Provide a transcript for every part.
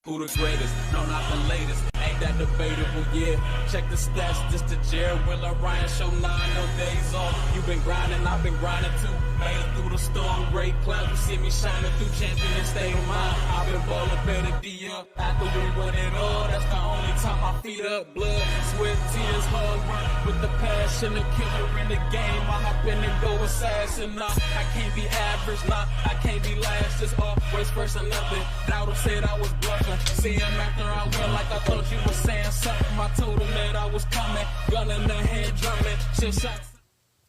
Who the greatest? No, not the latest. Ain't that debatable? Yeah. Check the stats. This the Jared Willer Ryan show. 9 no days off. You been grinding, I've been grinding too. Made it through the storm, great clouds. You see me shining through champion and state of mind. I've been balling better D up. After we win it all, that's the only time my feet up. Blood, sweat, tears, hard work. With the passion, the killer in the game. I hop in and go assassin. Nah, I can't be average. Nah, I can't be last. Just always first or nothing. Dowdle said I was bluffing. See him after I went like I thought you was saying something. I told him that I was coming. Gun in the hand, drumming. Shit shots.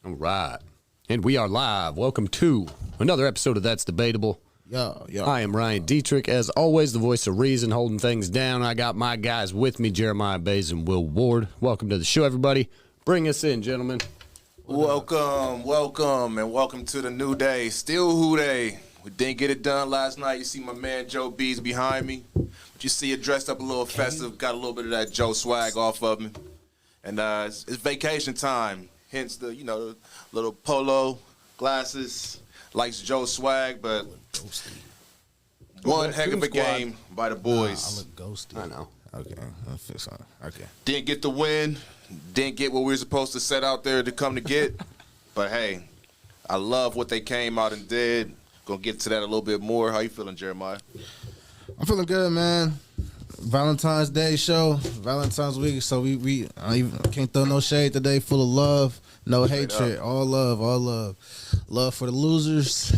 All right. And we are live. Welcome to another episode of That's Debatable. Yo. I am Ryan Dietrich. As always, the voice of reason, holding things down. I got my guys with me, Jeremiah Bays and Will Ward. Welcome to the show, everybody. Bring us in, gentlemen. Welcome, and welcome to the new day. Still Who Day. We didn't get it done last night. You see my man Joe B's behind me. But you see it dressed up a little festive. Got a little bit of that Joe swag off of me. And it's vacation time. Hence the, little polo, glasses. Likes Joe swag, but one heck of a game by the boys. I look ghosty. I know. Okay, I'll fix on. Okay. Didn't get the win. Didn't get what we were supposed to set out there to come to get. But, hey, I love what they came out and did. Gonna get to that a little bit more. How you feeling, Jeremiah? I'm feeling good, man. Valentine's Day show, Valentine's week. So I can't throw no shade today. Full of love, no hatred, all love, love for the losers,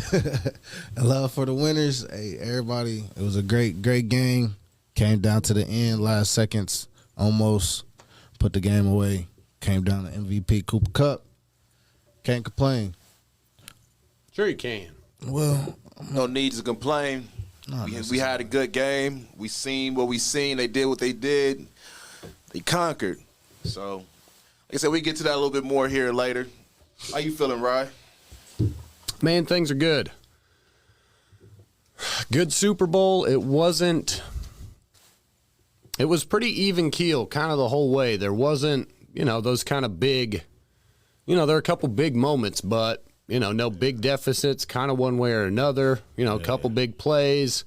and love for the winners. Hey, everybody, it was a great game. Came down to the end, last seconds, almost put the game away. Came down to MVP Cooper Cup. Can't complain. Sure you can. Well, No need to complain. We had a good game. We seen what we seen. They did what they did. They conquered. So, like I said, we get to that a little bit more here later. How you feeling, Rye? Man, things are good. Good Super Bowl. It was pretty even keel kind of the whole way. There wasn't, those kind of big, there are a couple big moments, but no big deficits, kind of one way or another. A couple big plays.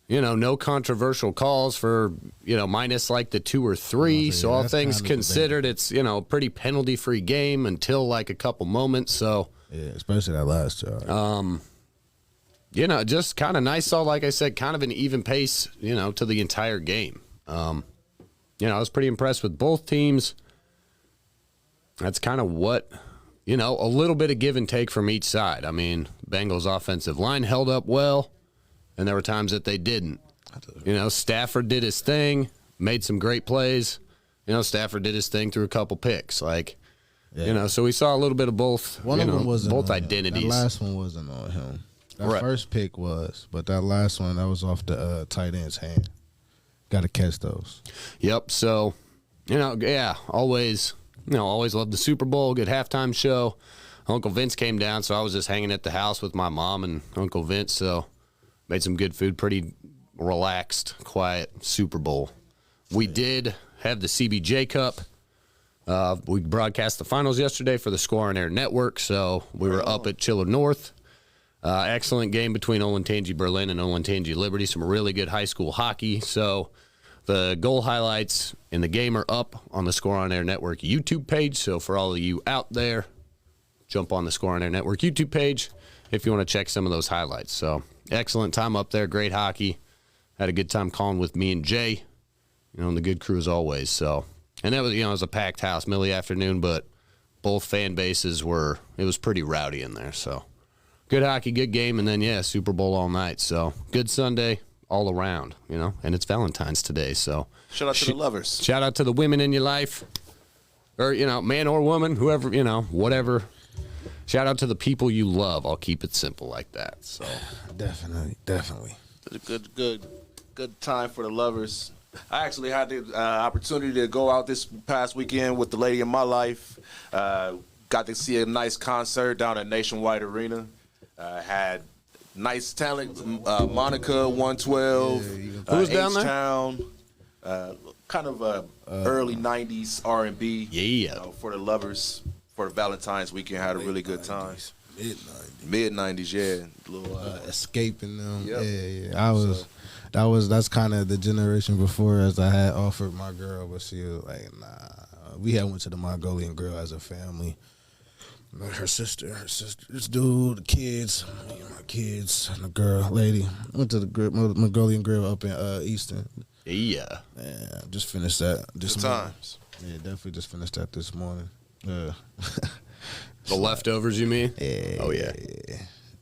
No controversial calls for, minus like the 2 or 3. So all things considered, it's, a pretty penalty-free game until like a couple moments. So yeah, especially that last charge. Just kind of nice. Saw, like I said, kind of an even pace, to the entire game. I was pretty impressed with both teams. That's kind of what. A little bit of give and take from each side. I mean, Bengals' offensive line held up well, and there were times that they didn't. Stafford did his thing, made some great plays. Stafford did his thing through a couple picks. So we saw a little bit of both. One of them wasn't both on identities. Him. That last one wasn't on him. That Right. first pick was, but that last one, that was off the tight end's hand. Got to catch those. Yep. So, always. Always loved the Super Bowl, good halftime show. Uncle Vince came down, so I was just hanging at the house with my mom and Uncle Vince, so made some good food, pretty relaxed, quiet Super Bowl. We did have the CBJ Cup. We broadcast the finals yesterday for the Score on Air Network, so we were up at Chiller North. Excellent game between Olentangy Berlin and Olentangy Liberty, some really good high school hockey, so the goal highlights in the game are up on the Score on Air Network YouTube page. So for all of you out there, jump on the Score on Air Network YouTube page if you want to check some of those highlights. So excellent time up there, great hockey. Had a good time calling with me and Jay, and the good crew as always. So, and that was, it was a packed house, middle of the afternoon, but both fan bases it was pretty rowdy in there. So good hockey, good game, and then, Super Bowl all night. So good Sunday all around, and it's Valentine's today, so Shout out to the lovers. Shout out to the women in your life, or, man or woman, whoever, whatever. Shout out to the people you love. I'll keep it simple like that. So Definitely. It's a good time for the lovers. I actually had the opportunity to go out this past weekend with the lady in my life. Got to see a nice concert down at Nationwide Arena. Had nice talent, Monica 112, Who was down there? H-Town, kind of early 90s R&B. Yeah. For the lovers, for the Valentine's weekend, had a really good time. Mid-90s. Mid-90s, yeah. Little, Escaping them. Yep. Yeah. I was that's kind of the generation before, as I had offered my girl, but she was like, nah. We had went to the Mongolian Grill as a family. Her sister, this dude, the kids, me and my kids, and the girl, lady. Went to the Mongolian Grill up in Easton. Yeah. Yeah, just finished that this Good morning. times. Yeah, definitely just finished that this morning. The leftovers, you mean? Yeah. Oh, yeah.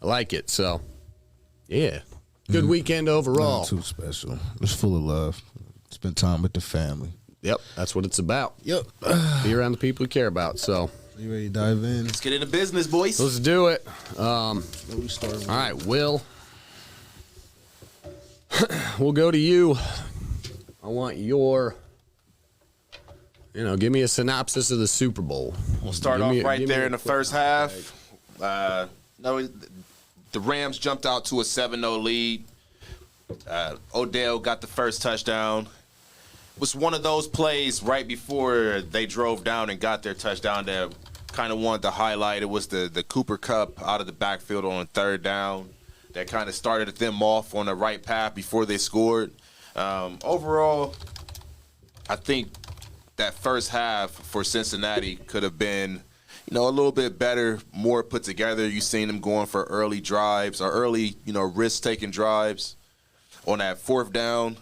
I like it. So, yeah. Good weekend overall. Not too special. It's full of love. Spend time with the family. Yep. That's what it's about. Yep. Be around the people you care about. So, You ready to dive in? Let's get into business, boys. let's do it. Where we start with? All right, Will. We'll go to you. I want your, give me a synopsis of the Super Bowl. We'll start Give off me a- right give me there a in the quick first half. The Rams jumped out to a 7-0 lead. Odell got the first touchdown. It was one of those plays right before they drove down and got their touchdown that kind of wanted to highlight. It was the Cooper Kupp out of the backfield on third down that kind of started them off on the right path before they scored. Overall, I think that first half for Cincinnati could have been, a little bit better, more put together. You seen them going for early drives or early, risk-taking drives on that fourth down.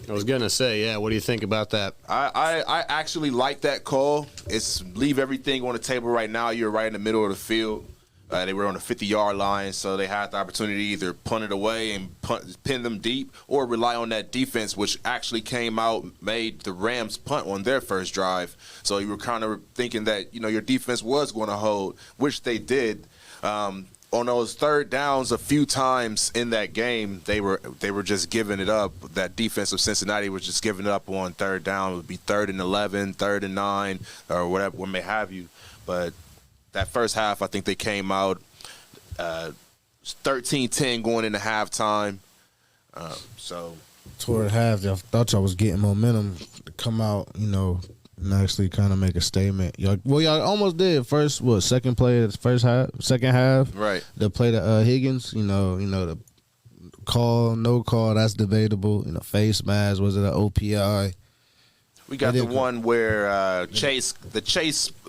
I was gonna say, yeah. What do you think about that? I actually like that call. It's leave everything on the table right now. You're right in the middle of the field. They were on the 50-yard line, so they had the opportunity to either punt it away and pin them deep or rely on that defense, which actually came out, made the Rams punt on their first drive. So you were kind of thinking that, your defense was going to hold, which they did. On those third downs a few times in that game, they were just giving it up. That defense of Cincinnati was just giving it up on third down. It would be 3rd and 11, 3rd and 9, or whatever, what may have you. But that first half, I think they came out 13-10 going into halftime. Toward half, I thought y'all was getting momentum to come out, and actually kind of make a statement. Y'all almost did. Second play of the second half. Right. The play to Higgins, the call, no call, that's debatable. Face mask, was it an OPI? We got the one where Chase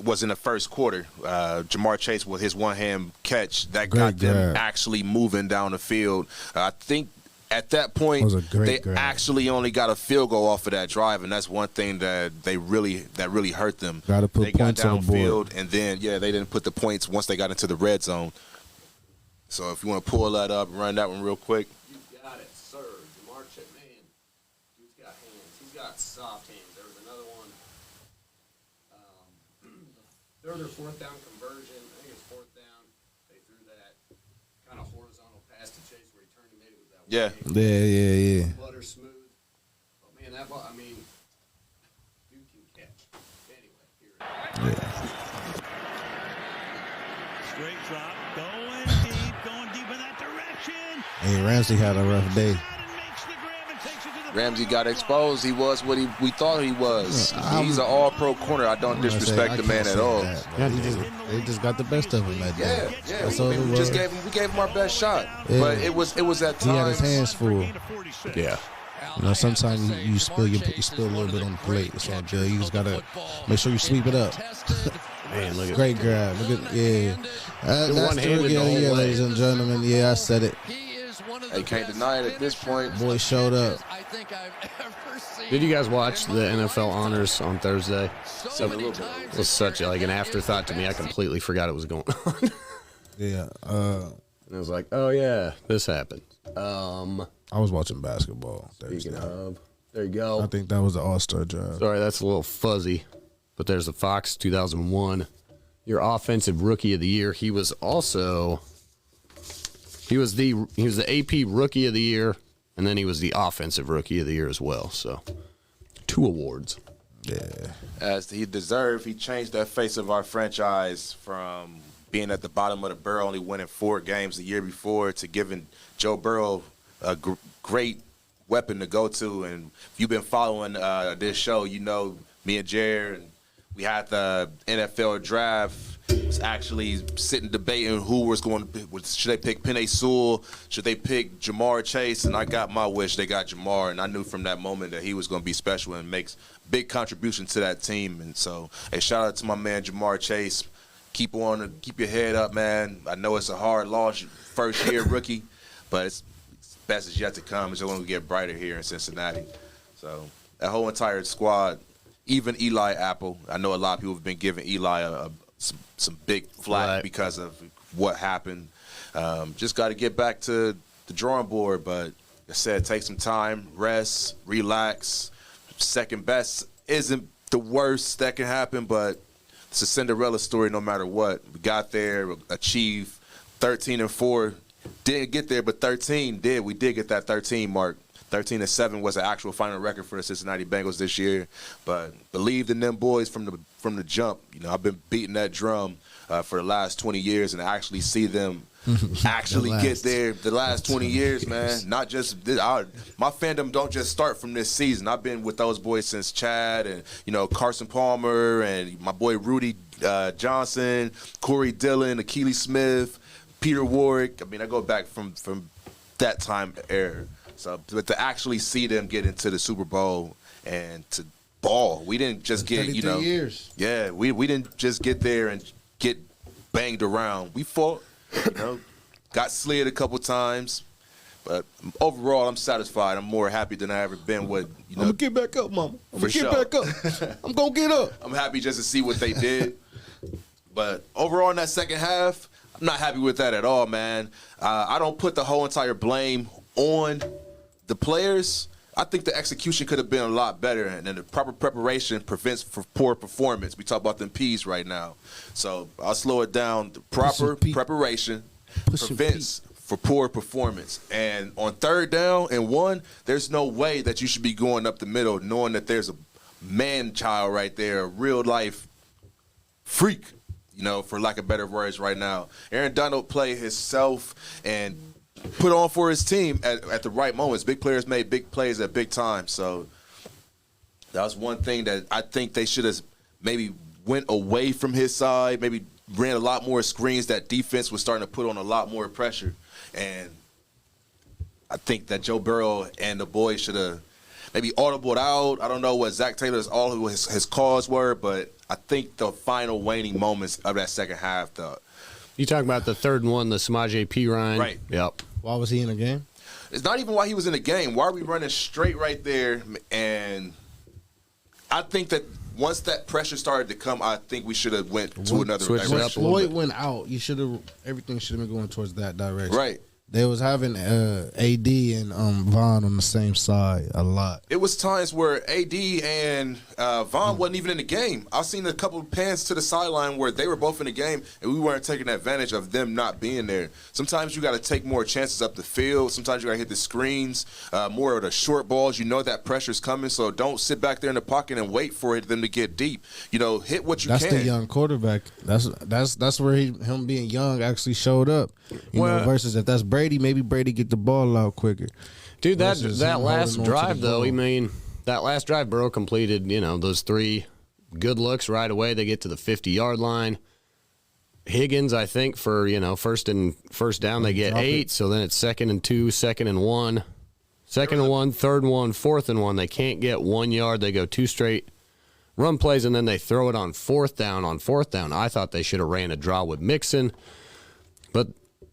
was in the first quarter. Jamar Chase with his one-hand catch that got them actually moving down the field. I think at that point they actually only got a field goal off of that drive, and that's one thing that really hurt them. Got to put they points got on the board, and then they didn't put the points once they got into the red zone. So if you want to pull that up and run that one real quick. You got it, sir. Jamar Chase, man, dude's got hands. He's got soft hands. There was another one. Third or fourth down conversion. I think it's fourth down. They threw that kind of horizontal pass to Chase where he turned and made it with that. Yeah. Butter smooth. But man, that ball, dude can catch. Anyway, here it is. Straight drop, going deep in that direction. Hey, Ramsey had a rough day. Ramsey got exposed. He was what we thought he was. He's an all-pro corner. I don't disrespect the man at all. They just got the best of him that day. That's all it We was. gave him our best shot. Yeah. But it was at He had his times. hands full. Yeah. Sometimes you spill a little bit on the plate. It's all good. You just gotta make sure you sweep it up. Man, look at Great grab. Look at that's one-handed the the whole way. ladies and gentlemen. Yeah, I said it. They can't deny it at this point. Boy showed up. Did you guys watch the NFL honors on Thursday? It It was such an afterthought to me. I completely forgot it was going on. Yeah. And I was like, oh yeah, this happened. I was watching basketball Speaking Thursday. of, there you go. I think that was the All-Star drive. Sorry, that's a little fuzzy, but there's the Fox 2001. Your offensive rookie of the year. He was also he was the AP rookie of the year, and then he was the offensive rookie of the year as well. So 2 awards. Yeah. As he deserved, he changed the face of our franchise from being at the bottom of the barrel, only winning 4 games the year before, to giving Joe Burrow a great weapon to go to. And if you've been following this show, me and Jared, and we had the NFL draft. Was actually sitting debating who was going to should they pick Penei Sewell, should they pick Jamar Chase, and I got my wish. They got Jamar, and I knew from that moment that he was going to be special and makes big contribution to that team. And so, hey, shout out to my man Jamar Chase. Keep your head up, man. I know it's a hard loss, first year rookie, but it's best is yet to come. It's going to get brighter here in Cincinnati. So that whole entire squad, even Eli Apple. I know a lot of people have been giving Eli some big flack because of what happened. Just got to get back to the drawing board. But like I said, take some time, rest, relax. Second best isn't the worst that can happen, but it's a Cinderella story no matter what. We got there, achieved 13-4. Didn't get there, but 13 did. We did get that 13 mark. 13-7 was the actual final record for the Cincinnati Bengals this year. But believed in them boys from the jump. You know, I've been beating that drum for the last 20 years, and I actually see them actually get there the last 20 years, man. Not just my fandom don't just start from this season. I've been with those boys since Chad and, you know, Carson Palmer and my boy Rudy Johnson, Corey Dillon, Akili Smith, Peter Warwick. I mean, I go back from that time era. So, but to actually see them get into the Super Bowl and to ball, we didn't just get, you know, years. Yeah, we didn't just get there and get banged around. We fought, you know, got slid a couple times, but overall, I'm satisfied. I'm more happy than I ever been with, you know. I'm gonna get back up, mama. I'm gonna get back up. I'm gonna get up. I'm happy just to see what they did. But overall, in that second half, I'm not happy with that at all, man. I don't put the whole entire blame on the players. I think the execution could have been a lot better, and then the proper preparation prevents for poor performance. We talk about them P's right now. So I'll slow it down. The proper preparation prevents for poor performance. And on 3rd down and 1, there's no way that you should be going up the middle knowing that there's a man-child right there, a real-life freak, you know, for lack of better words right now. Aaron Donald played himself and put on for his team at the right moments. Big players made big plays at big times. So that was one thing that I think they should have maybe went away from his side, maybe ran a lot more screens. That defense was starting to put on a lot more pressure. And I think that Joe Burrow and the boys should have maybe audibled out. I don't know what Zach Taylor's his calls were, but I think the final waning moments of that second half, You talking about the 3rd and 1, the Samaje Perine? Right. Yep. Why was he in the game? It's not even why he was in the game. Why are we running straight right there? And I think that once that pressure started to come, I think we should have went to another switched it direction. up a little Floyd bit. went out. Everything should have been going towards that direction. Right. They was having AD and Vaughn on the same side a lot. It was times where AD and Vaughn wasn't even in the game. I've seen a couple of pans to the sideline where they were both in the game, and we weren't taking advantage of them not being there. Sometimes you got to take more chances up the field. Sometimes you got to hit the screens, more of the short balls. You know that pressure's coming, so don't sit back there in the pocket and wait for them to get deep. You know, hit what you can. That's the young quarterback. That's where him being young actually showed up. You know, versus if that's Brady, maybe Brady get the ball out quicker. Dude, that Versus that him last holding on to drive, the though, ball. I mean, that last drive, Burrow completed, you know, those 3 good looks right away. They get to the 50-yard line. Higgins, I think, for, you know, first down, they get 8. So then it's 2nd and 2, 2nd and 1. 2nd and 1, 3rd and 1, 4th and 1. They can't get 1 yard. They go 2 straight run plays, and then they throw it on 4th down. On 4th down, I thought they should have ran a draw with Mixon. But,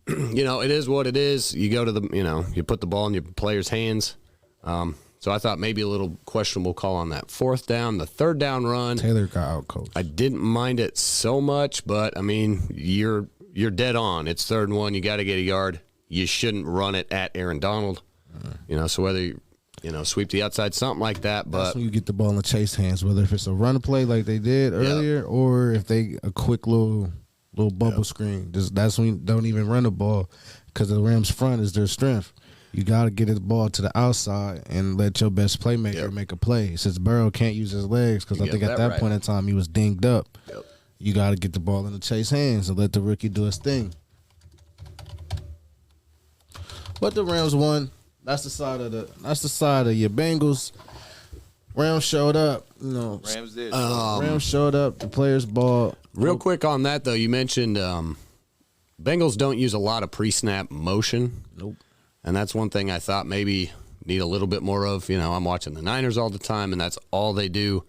you know, it is what it is. You go to the, you know, you put the ball in your players' hands. So I thought maybe a little questionable call on that 4th down. The 3rd down run, Taylor got out coached. I didn't mind it so much, but, I mean, you're dead on. It's 3rd and 1. You got to get a yard. You shouldn't run it at Aaron Donald. You know, so whether you know, sweep the outside, something like that. But That's when you get the ball in Chase hands, whether if it's a run play like they did earlier or if they a quick little bubble screen. That's when you don't even run the ball because the Rams' front is their strength. You got to get the ball to the outside and let your best playmaker make a play. Since Burrow can't use his legs because I think at that point in time he was dinged up. You got to get the ball in Chase hands and let the rookie do his thing. But the Rams won. That's the side of your Bengals. Rams showed up. Rams did. Rams showed up. The players ball. Real quick on that, though, you mentioned Bengals don't use a lot of pre-snap motion. Nope. And that's one thing I thought maybe need a little bit more of. I'm watching the Niners all the time, and that's all they do.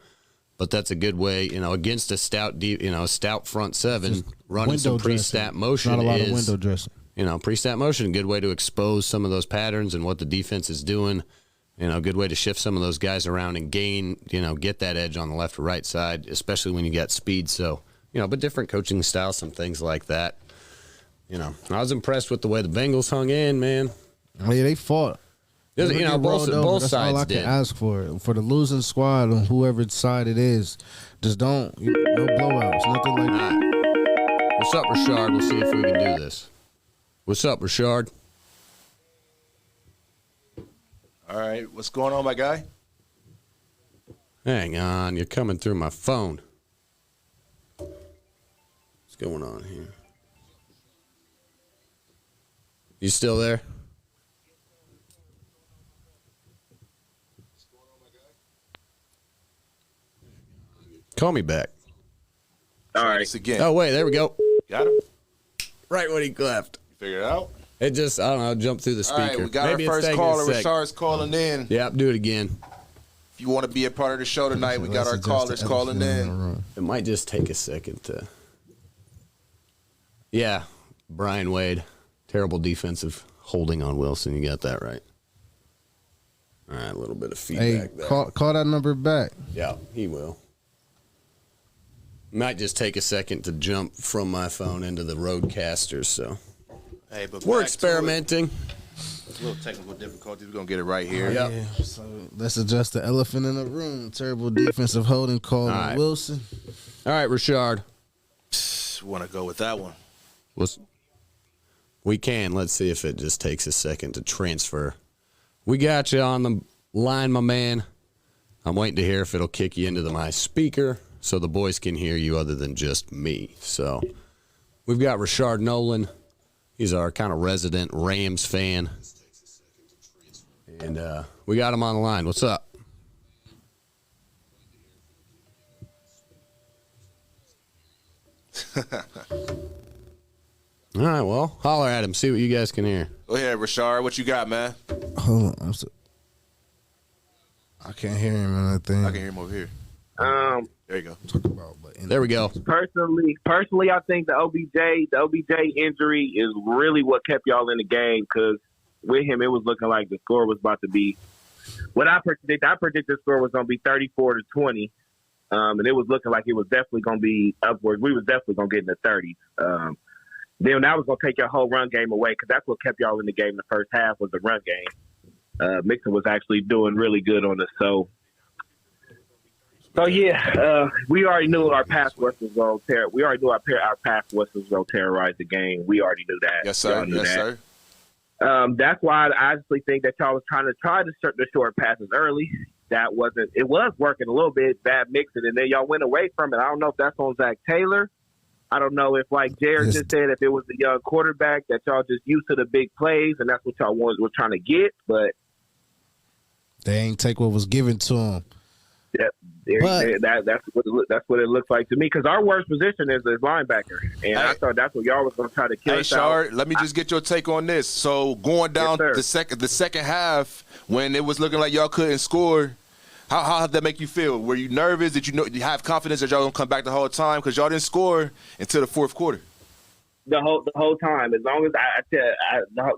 But that's a good way, against a stout, stout front seven, running some pre-snap motion. Not a lot of window dressing. Pre-snap motion, good way to expose some of those patterns and what the defense is doing. Good way to shift some of those guys around and gain, get that edge on the left or right side, especially when you got speed. So, but different coaching styles, some things like that. I was impressed with the way the Bengals hung in, man. Oh, yeah, they fought. Both That's sides all I did. can ask for the losing squad on whoever side it is. Just don't no blowouts, nothing like that. What's up, Rashard? We'll see if we can do this. What's up, Rashard? All right, what's going on, my guy? Hang on, you're coming through my phone. What's going on here? You still there? Call me back. All right. This again. Oh, wait, there we go. Got him? Right when he left. You figured it out? It just, I don't know, jumped through the speaker. All right, we got Maybe our it's first taking a caller. sec. Rashard's calling in. Yep, do it again. If you want to be a part of the show tonight, we got our callers calling in. It might just take a second to. Yeah, Brian Wade. Terrible defensive holding on Wilson. You got that right. All right, a little bit of feedback Hey, there. call that number back. Yeah, he will. Might just take a second to jump from my phone into the Roadcaster, so. Hey, but We're back to experimenting. a little technical difficulties. We're going to get it right here. Yep. Yeah, so let's address the elephant in the room. Terrible defensive holding call on right. Wilson. All right, Rashard. Want to go with that one. We can. Let's see if it just takes a second to transfer. We got you on the line, my man. I'm waiting to hear if it'll kick you into my speaker so the boys can hear you other than just me. So we've got Rashard Nolan. He's our kind of resident Rams fan. And we got him on the line. What's up? All right, well, holler at him. See what you guys can hear. Go ahead, Rashard. What you got, man? Hold on. I can't hear him on that thing. I can hear him over here. There you go. Talk about, but There we go. Personally, I think the OBJ injury is really what kept y'all in the game, because with him, it was looking like the score was about to be what I predicted. I predicted the score was going to be 34-20, and it was looking like it was definitely going to be upwards. We was definitely going to get in the 30s. Then that was going to take your whole run game away, because that's what kept y'all in the game in the first half was the run game. Mixon was actually doing really good on us. So yeah, we already knew our pass rush was going to We already knew our pass rush was going to terrorize the game. We already knew that. Yes, sir. Yes, sir. That's why I honestly think that y'all was trying to the short passes early. That wasn't. It was working a little bit. Bad mixing, and then y'all went away from it. I don't know if that's on Zach Taylor. I don't know if, like Jared just said, if it was the young quarterback that y'all just used to the big plays, and that's what y'all were trying to get. But they ain't take what was given to them. That's what it looks like to me, because our worst position is linebacker, and I thought that's what y'all was going to try to kill us Shard, out. let me just get your take on this. So going down the second half, when it was looking like y'all couldn't score, how did that make you feel? Were you nervous? Did you have confidence that y'all gonna come back the whole time, because y'all didn't score until the fourth quarter? The whole time, as long as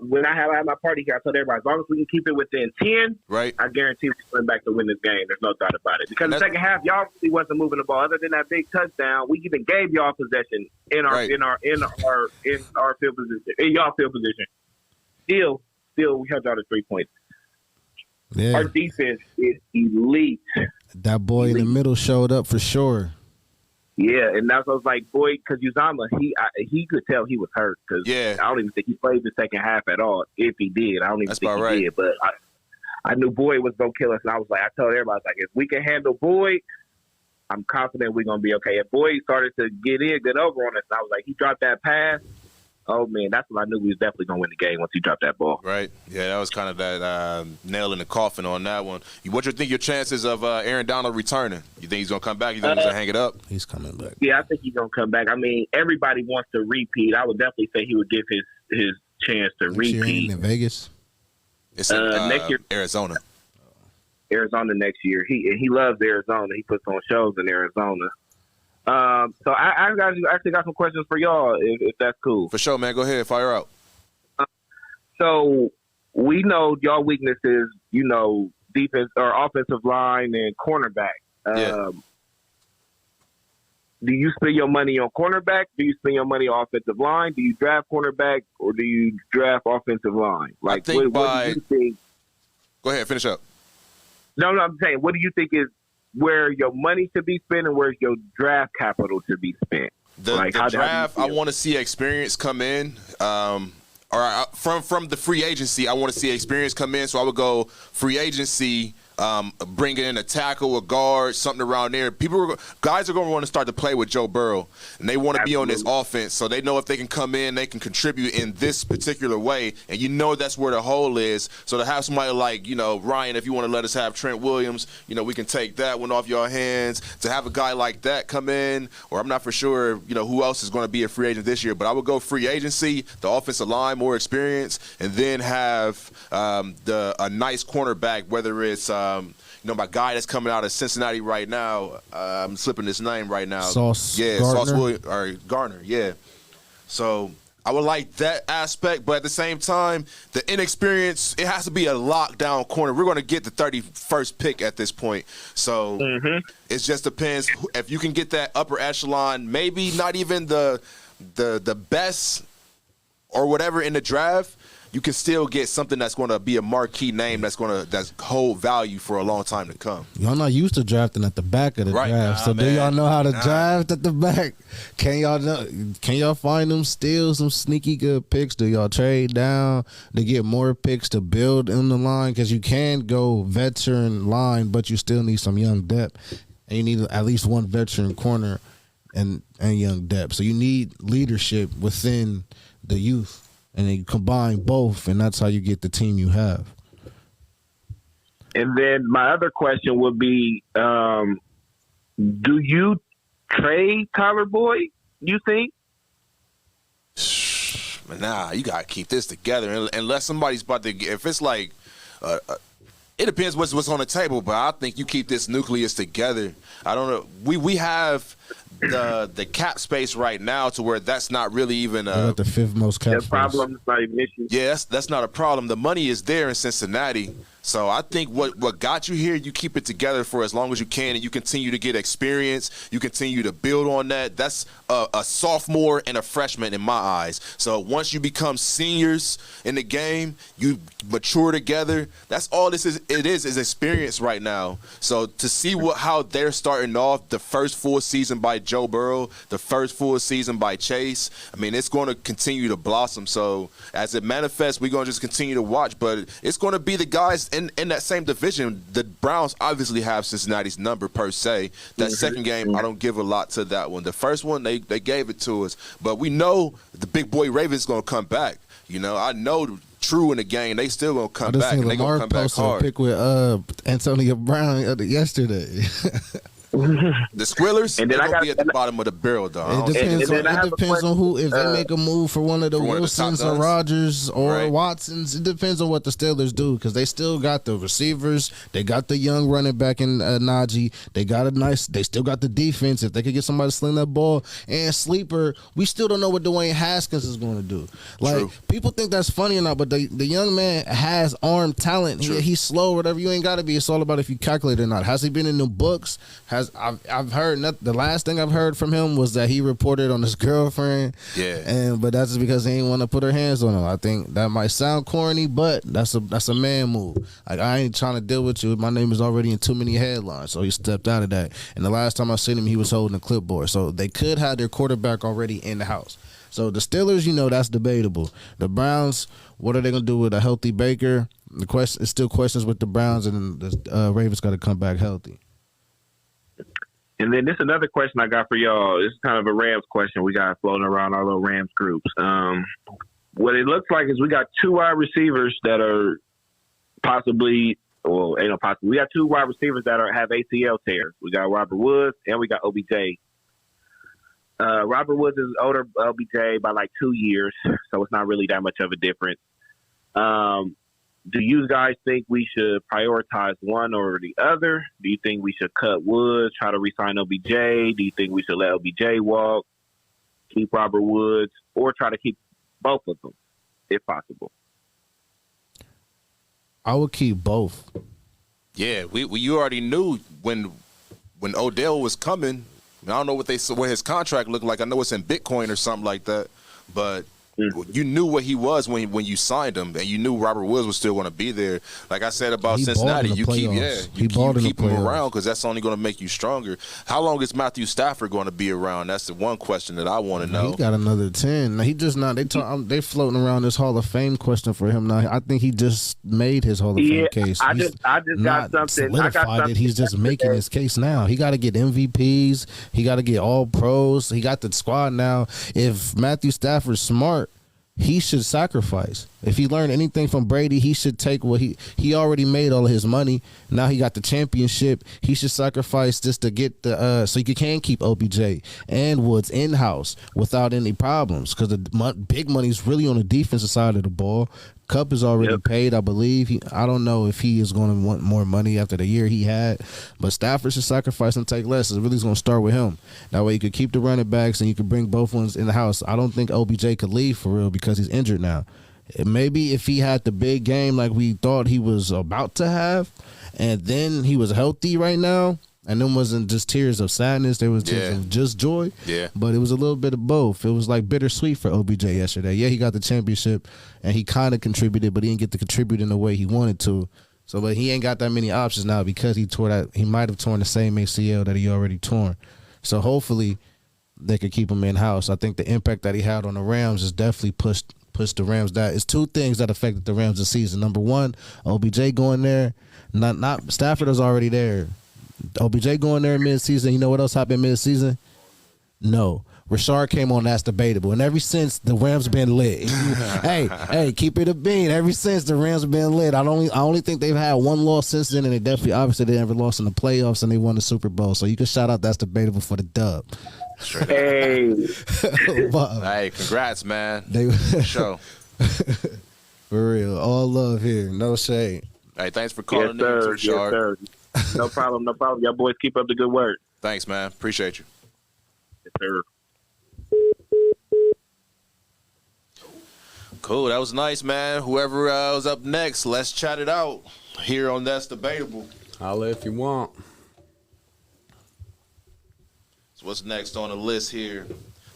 when I had my party here, I told everybody, as long as we can keep it within 10, right, I guarantee we're going back to win this game. There's no doubt about it. Because the second half, y'all really wasn't moving the ball. Other than that big touchdown, we even gave y'all possession in our field position, in y'all field position. Still, we held y'all to 3 points. Yeah. Our defense is elite. That boy in the middle showed up for sure. Yeah, and that's what I was like, boy, because Uzama, he could tell he was hurt, because I don't even think he played the second half at all. If he did, I don't even think he did. But I knew Boyd was going to kill us, and I was like, I told everybody, I was like, if we can handle Boyd, I'm confident we're going to be okay. If Boyd started to get over on us, and I was like, he dropped that pass, oh man, that's when I knew we was definitely gonna win the game once he dropped that ball. Right. Yeah, that was kind of that nail in the coffin on that one. What do you think your chances of Aaron Donald returning? You think he's gonna come back? You think he's gonna hang it up? He's coming back. Yeah, I think he's gonna come back. I mean, everybody wants to repeat. I would definitely say he would give his chance to Next year repeat. in Vegas. It's in, next year, Arizona. Arizona next year. He loves Arizona. He puts on shows in Arizona. So I actually got some questions for y'all, if that's cool. For sure, man. Go ahead, fire out. So we know y'all weaknesses, defense or offensive line and cornerback. Yeah. Do you spend your money on cornerback? Do you spend your money on offensive line? Do you draft cornerback or do you draft offensive line? I think what do you think? Go ahead, finish up. No, I'm saying, what do you think is where your money should be spent and where your draft capital should be spent? The draft, I want to see experience come in. From the free agency, I want to see experience come in. So I would go free agency, bringing in a tackle, a guard, something around there. Guys are going to want to start to play with Joe Burrow, and they want to be on this offense, so they know if they can come in, they can contribute in this particular way, and that's where the hole is. So to have somebody like, Ryan, if you want to let us have Trent Williams, we can take that one off your hands. To have a guy like that come in, or I'm not for sure, who else is going to be a free agent this year, but I would go free agency, the offensive line, more experience, and then have a nice cornerback, whether it's my guy that's coming out of Cincinnati right now. I'm slipping his name right now. Sauce Gardner. Yeah. So I would like that aspect, but at the same time, the inexperience, it has to be a lockdown corner. We're going to get the 31st pick at this point. So it just depends. If you can get that upper echelon, maybe not even the best or whatever in the draft, you can still get something that's going to be a marquee name that's hold value for a long time to come. Y'all not used to drafting at the back of the draft, so do y'all know how to draft at the back? Can y'all find them steals, some sneaky good picks? Do y'all trade down to get more picks to build in the line? Because you can go veteran line, but you still need some young depth, and you need at least one veteran corner and young depth. So you need leadership within the youth. And then you combine both, and that's how you get the team you have. And then my other question would be, do you trade Tyler Boyd, you think? Nah, you got to keep this together. Unless somebody's about to – if it's like it depends what's on the table, but I think you keep this nucleus together. I don't know. We have – the cap space right now to where that's not really even the fifth most cap space. Problem is not even issue. Yeah, that's not a problem. The money is there in Cincinnati. So I think what got you here, you keep it together for as long as you can, and you continue to get experience. You continue to build on that. That's a sophomore and a freshman in my eyes. So once you become seniors in the game, you mature together. That's all this is. It is experience right now. So to see how they're starting off, the first full season by Joe Burrow, the first full season by Chase, I mean, it's going to continue to blossom. So as it manifests, we're going to just continue to watch. But it's going to be the guys in that same division. The Browns obviously have Cincinnati's number per se. That second game, I don't give a lot to that one. The first one, they gave it to us. But we know the big boy Ravens going to come back. I know True in the game, they still going to come back, and they going to come back hard. A pick with Antonio Brown yesterday. The Squillers, and then they're going to be at the bottom of the barrel, though. It depends on who. If they make a move for one of the Wilsons or Rodgers or Watsons, it depends on what the Steelers do, because they still got the receivers. They got the young running back in Najee. They still got the defense. If they could get somebody to sling that ball. And sleeper, we still don't know what Dwayne Haskins is going to do. Like, people think that's funny or not, but the young man has arm talent. He's slow, whatever. You ain't got to be. It's all about if you calculate or not. Has he been in the books? I've heard the last thing I've heard from him was that he reported on his girlfriend. Yeah. But that's because he ain't want to put her hands on him. I think that might sound corny, but that's a man move. Like, I ain't trying to deal with you. My name is already in too many headlines, so he stepped out of that. And the last time I seen him, he was holding a clipboard. So they could have their quarterback already in the house. So the Steelers, that's debatable. The Browns, what are they gonna do with a healthy Baker? The question is still questions with the Browns, and the Ravens got to come back healthy. And then this is another question I got for y'all. This is kind of a Rams question we got floating around our little Rams groups. What it looks like is we got 2 wide receivers that are possibly, well, ain't no possible. We got 2 wide receivers that have ACL tears. We got Robert Woods and we got OBJ. Robert Woods is older OBJ by like 2 years, so it's not really that much of a difference. Do you guys think we should prioritize one or the other? Do you think we should cut Woods, try to re-sign OBJ? Do you think we should let OBJ walk, keep Robert Woods, or try to keep both of them, if possible? I would keep both. Yeah, you already knew when Odell was coming. I don't know what his contract looked like. I know it's in Bitcoin or something like that, but you knew what he was when you signed him, and you knew Robert Woods was still going to be there. Like I said about Cincinnati, you keep him around because that's only going to make you stronger. How long is Matthew Stafford going to be around? That's the one question that I want to know. He got another 10. Now, he just not. They floating around this Hall of Fame question for him now. I think he just made his Hall of Fame case. I just got something. Solidified it. He's just making his case now. He got to get MVPs. He got to get All Pros. He got the squad now. If Matthew Stafford's smart, he should sacrifice. If he learned anything from Brady, he should take what he already made all of his money. Now he got the championship. He should sacrifice just to get the so you can keep OBJ and Woods in house without any problems, because the big money's really on the defensive side of the ball. Cup is already paid, I believe. I don't know if he is going to want more money after the year he had, but Stafford should sacrifice and take less. It really is going to start with him. That way you could keep the running backs and you could bring both ones in the house. I don't think OBJ could leave for real because he's injured now. Maybe if he had the big game like we thought he was about to have, and then he was healthy right now, and them wasn't just tears of sadness, there was tears of just joy. Yeah. But it was a little bit of both. It was like bittersweet for OBJ yesterday. Yeah, he got the championship, and he kind of contributed, but he didn't get to contribute in the way he wanted to. So, but he ain't got that many options now because he tore that. He might have torn the same ACL that he already torn. So hopefully they could keep him in house. I think the impact that he had on the Rams has definitely pushed the Rams. That it's 2 things that affected the Rams this season. Number 1, OBJ going there. Not Stafford was already there. OBJ going there mid-season. You know what else happened mid-season? No. Rashard came on, that's debatable. And ever since, the Rams been lit. hey, keep it a bean. Ever since, the Rams have been lit. I only think they've had 1 loss since then, and they definitely, obviously, they never lost in the playoffs, and they won the Super Bowl. So you can shout out that's debatable for the dub. Hey. Hey, congrats, man. Show. For real. All love here. No shade. Hey, thanks for calling in, Rashard. Yes, sir. No problem. Y'all boys keep up the good work. Thanks, man. Appreciate you. Yes, sir. Cool. That was nice, man. Whoever was up next, let's chat it out here on That's Debatable. Holla if you want. So what's next on the list here?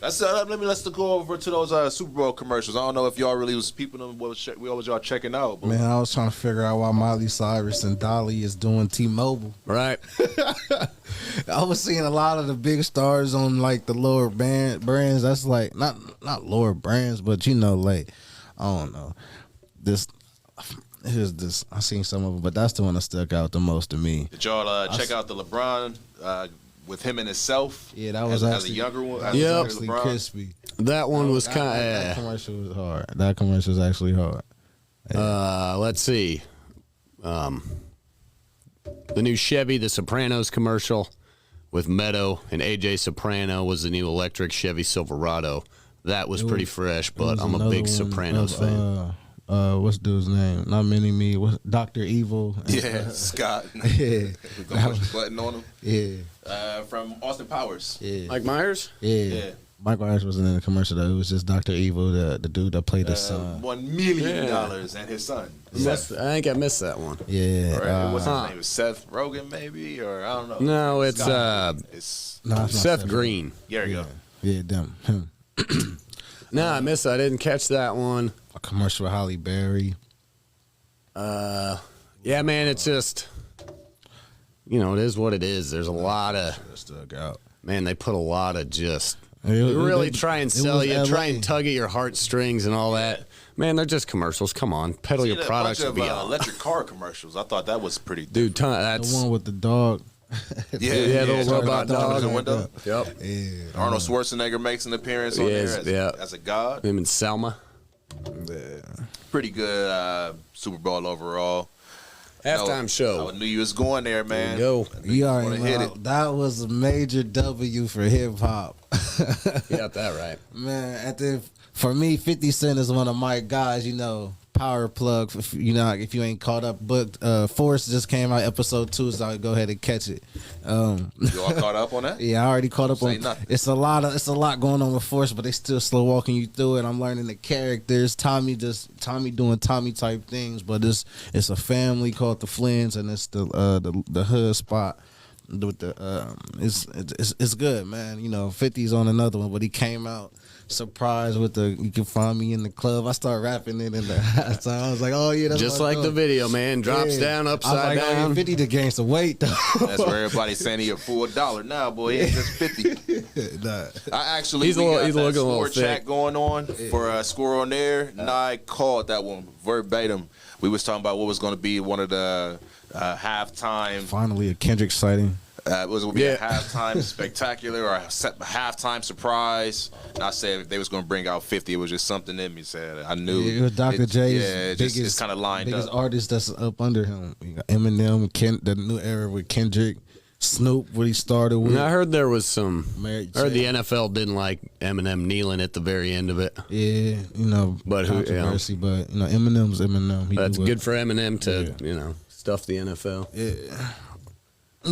Let's go over to those Super Bowl commercials. I don't know if y'all really was peeping them. What was y'all checking out? But. Man, I was trying to figure out why Miley Cyrus and Dolly is doing T-Mobile. Right. I was seeing a lot of the big stars on like the lower brands. That's like not lower brands, but you know, like I don't know. Here's this. I seen some of them, but that's the one that stuck out the most to me. Did y'all check out the LeBron? With him and himself, yeah, that was as a younger one. Yeah, actually crispy. That one was kind of. That commercial was hard. That commercial was actually hard. Yeah. Let's see. The new Chevy, the Sopranos commercial with Meadow and AJ Soprano was the new electric Chevy Silverado. That was pretty fresh, but I'm a big Sopranos fan. What's dude's name? Not Mini-Me. What's Dr. Evil? Yeah, Scott. Yeah. Gonna push the button on him. Yeah. From Austin Powers. Yeah. Mike Myers? Yeah. Mike Myers wasn't in the commercial though. It was just Dr. Evil, the dude that played his son. $1 million and his son. I think I missed that one. Yeah. Right. What's his name? Seth Rogen, maybe, or I don't know. No, it's Seth Green. There you go. Yeah, him. No, I missed it. I didn't catch that one. A commercial with Halle Berry. Yeah, man, it's just, it is what it is. There's a lot of, stuck out. Man, they put a lot of just, really try and sell you, try and tug at your heartstrings and all that. Man, they're just commercials. Come on, peddle your products. A bunch of electric car commercials. I thought that was pretty. Dude, the one with the dog. Yeah, those jumping robot out the dogs. window. Yep. Yeah. Arnold Schwarzenegger makes an appearance on Yes, there yeah. as a god. Him and Selma. Pretty good Super Bowl overall. Halftime I show. knew you was going there, man. Go. You Wanna already hit know it. that was a major W for hip hop. You got that right. Man, for me, 50 Cent is one of my guys, power plug. If you ain't caught up, but Force just came out episode 2, so I'll go ahead and catch it. You all caught up on that? Yeah, I already caught up Say on. nothing. It's a lot going on with Force, but they still slow walking you through it. I'm learning the characters. Tommy doing Tommy type things, but it's a family called the Flynns, and it's the hood spot. With it's good, man. 50's on another one, but he came out surprised with you can find me in the club. I started rapping it in the halftime. I was like, oh yeah, that's Just what I'm like the doing. video, man. Drops Yeah. down, I was upside like, oh, yeah, down. 50 to gain some weight though. That's where everybody's saying he a full $1 now, boy. He ain't just 50. Nah. I actually He's we got looking that a little score thick. chat going on for Score on Air. And I called that one verbatim. We was talking about what was going to be one of the halftime. Finally, a Kendrick sighting. It was going to be a Yeah. halftime spectacular or a halftime surprise. And I said if they was going to bring out 50, it was just something in me. Said I knew It was Dr. J's it's biggest, kind of lined biggest up. artist that's up under him. You got Eminem, the new era with Kendrick, Snoop, what he started with. I heard there was some. Mary I heard the J. NFL didn't like Eminem kneeling at the very end of it. Yeah, But who- controversy, but Eminem's Eminem. He That's do what- good for Eminem to stuff the NFL. Yeah.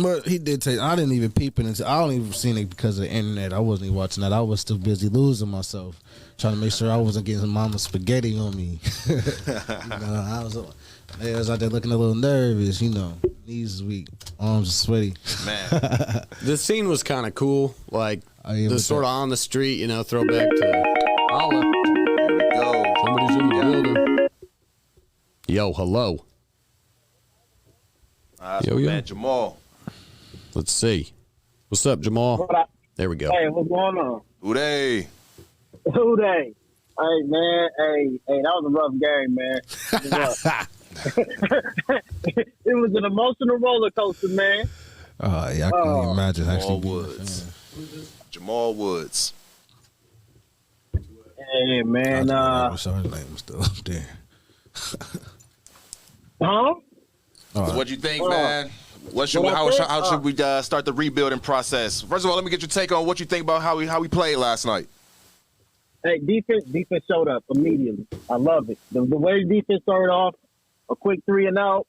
But he did take. I didn't even peep it until I only even seen it because of the internet. I wasn't even watching that. I was still busy losing myself, trying to make sure I wasn't getting mama's spaghetti on me. I was out there looking a little nervous. Knees is weak, arms are sweaty. Man, The scene was kind of cool, like Oh, yeah, the with sort of that. on the street, throwback to holla. here we go. Somebody's in the building. Yo, hello. That's Yo, my yo. man Jamal. Let's see. What's up, Jamal? What up? There we go. Hey, what's going on? Who they? Who they? Hey, man. Hey, that was a rough game, man. It was an emotional roller coaster, man. Oh yeah, I can't even imagine Jamal actually being a Woods. fan. Jamal Woods. Hey, man. I wish our name was still up there. Huh? What'd you think, Oh. man? What I How think? should we start the rebuilding process? First of all, let me get your take on what you think about how we played last night. Hey, defense showed up immediately. I love it. The way defense started off, a quick 3-and-out.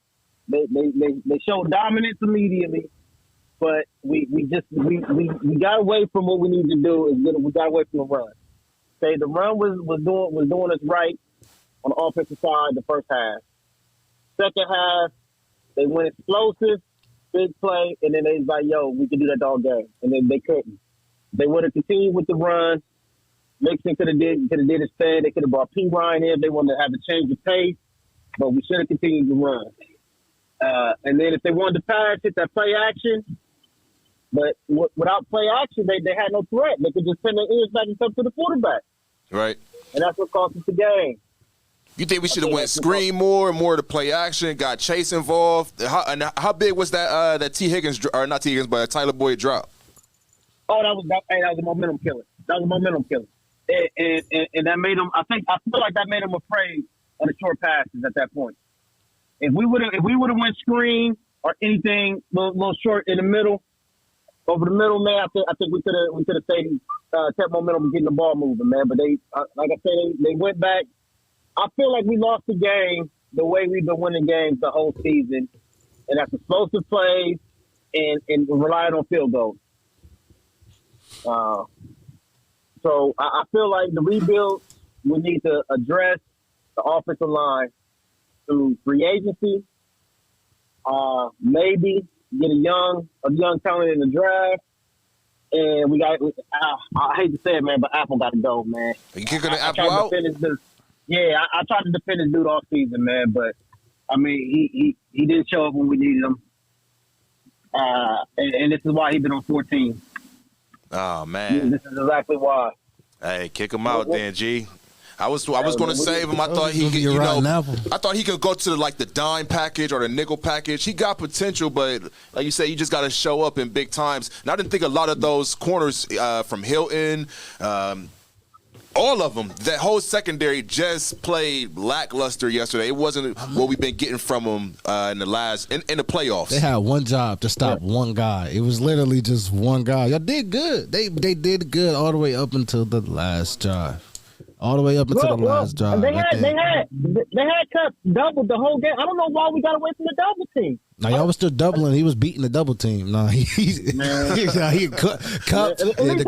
They showed dominance immediately, but we got away from what we need to do. We got away from the run. Okay, the run was doing us right on the offensive side the first half. Second half, they went explosive, big play, and then they was like, "Yo, we can do that all game," and then they couldn't. They would have continued with the run. Mixon could have did his thing. They could have brought P. Ryan in. They wanted to have a change of pace, but we should have continued to run. And then if they wanted to pass, hit that play action. But without play action, they had no threat. They could just send their ears back and come to the quarterback, Right? and that's what cost us the game. You think we should have went screen more of the play action, got Chase involved? How big was that T. Higgins, or not T. Higgins, but Tyler Boyd drop? Oh, that was a momentum killer. And that made them. I feel like that made them afraid on the short passes at that point. If we would have went screen or anything, little short in the middle, over the middle, man, I think we could have stayed, kept momentum and getting the ball moving, man. But they, like I said, they went back. I feel like we lost the game the way we've been winning games the whole season, and that's explosive plays and relying on field goals. So I feel like the rebuild, we need to address the offensive line through free agency. Maybe get a young talent in the draft. And we got, I hate to say it, man, but Apple got to go, man. You kicking the I Apple tried to out? defend this dude. Yeah, I tried to defend this dude all season, man, but I mean, he didn't show up when we needed him. And this is why he's been on 14. Oh man. This is exactly why. Hey, kick him out then, G. I was going to save him. I thought he could, I thought he could go to like the dime package or the nickel package. He got potential, but like you said, you just got to show up in big times. And I didn't think a lot of those corners from Hilton, all of them, that whole secondary just played lackluster yesterday. It wasn't what we've been getting from them in the playoffs. They had one job to stop one guy. It was literally just one guy. Y'all did good. They did good all the way up until the last drive. All the way up until the last drive. They had Cup doubled the whole game. I don't know why we got away from the double team. Now y'all was still doubling. He was beating the double team. No, the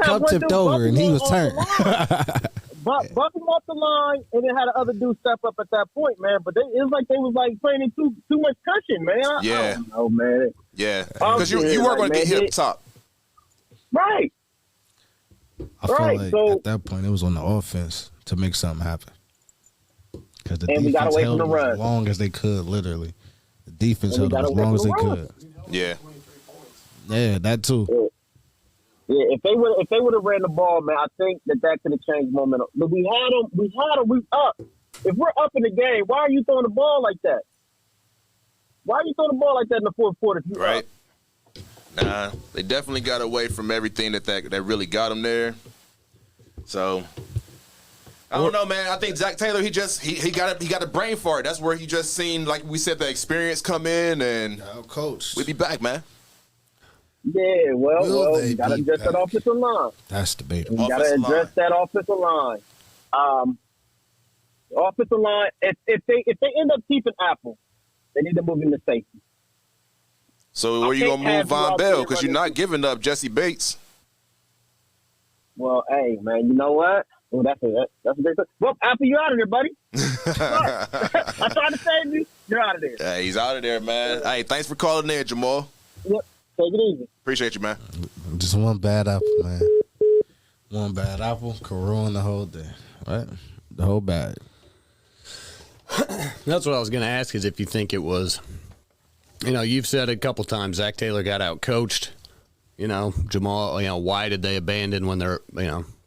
cup tipped over and he was turned. Buck him off the line, and then had the other dude step up at that point, man. But it was like they was like playing in too much cushion, man. I don't know, man. Yeah, because you weren't going to get hit up top. Right. I feel like at that point it was on the offense to make something happen. Because the defense held them as long as they could, literally. The defense held them as long as they could. Yeah. Yeah, that too. Yeah, if they would have ran the ball, man, I think that could have changed momentum. But we up. If we're up in the game, why are you throwing the ball like that? Why are you throwing the ball like that in the fourth quarter? Right. Nah, they definitely got away from everything that really got them there. So I don't know, man. I think Zach Taylor, he got a brain for it. That's where he just seen, like we said, the experience come in, and coach, we'll be back, man. Yeah, well, you got to address that offensive line. That's debatable. You got to address that offensive line. Offensive line. If they end up keeping Apple, they need to move him to safety. So where you gonna move Von Bell? Because you're not giving up Jesse Bates. Well, hey, man, you know what? Well, that's a great thing. Well, Apple, you're out of there, buddy. I tried to save you. You're out of there. Hey, he's out of there, man. Hey, thanks for calling in, Jamal. Yep. Take it easy. Appreciate you, man. Just one bad apple, man. One bad apple could ruin the whole thing, right? The whole bag. That's what I was going to ask, is if you think it was, you've said a couple times Zach Taylor got out coached. Jamal, why did they abandon when they're,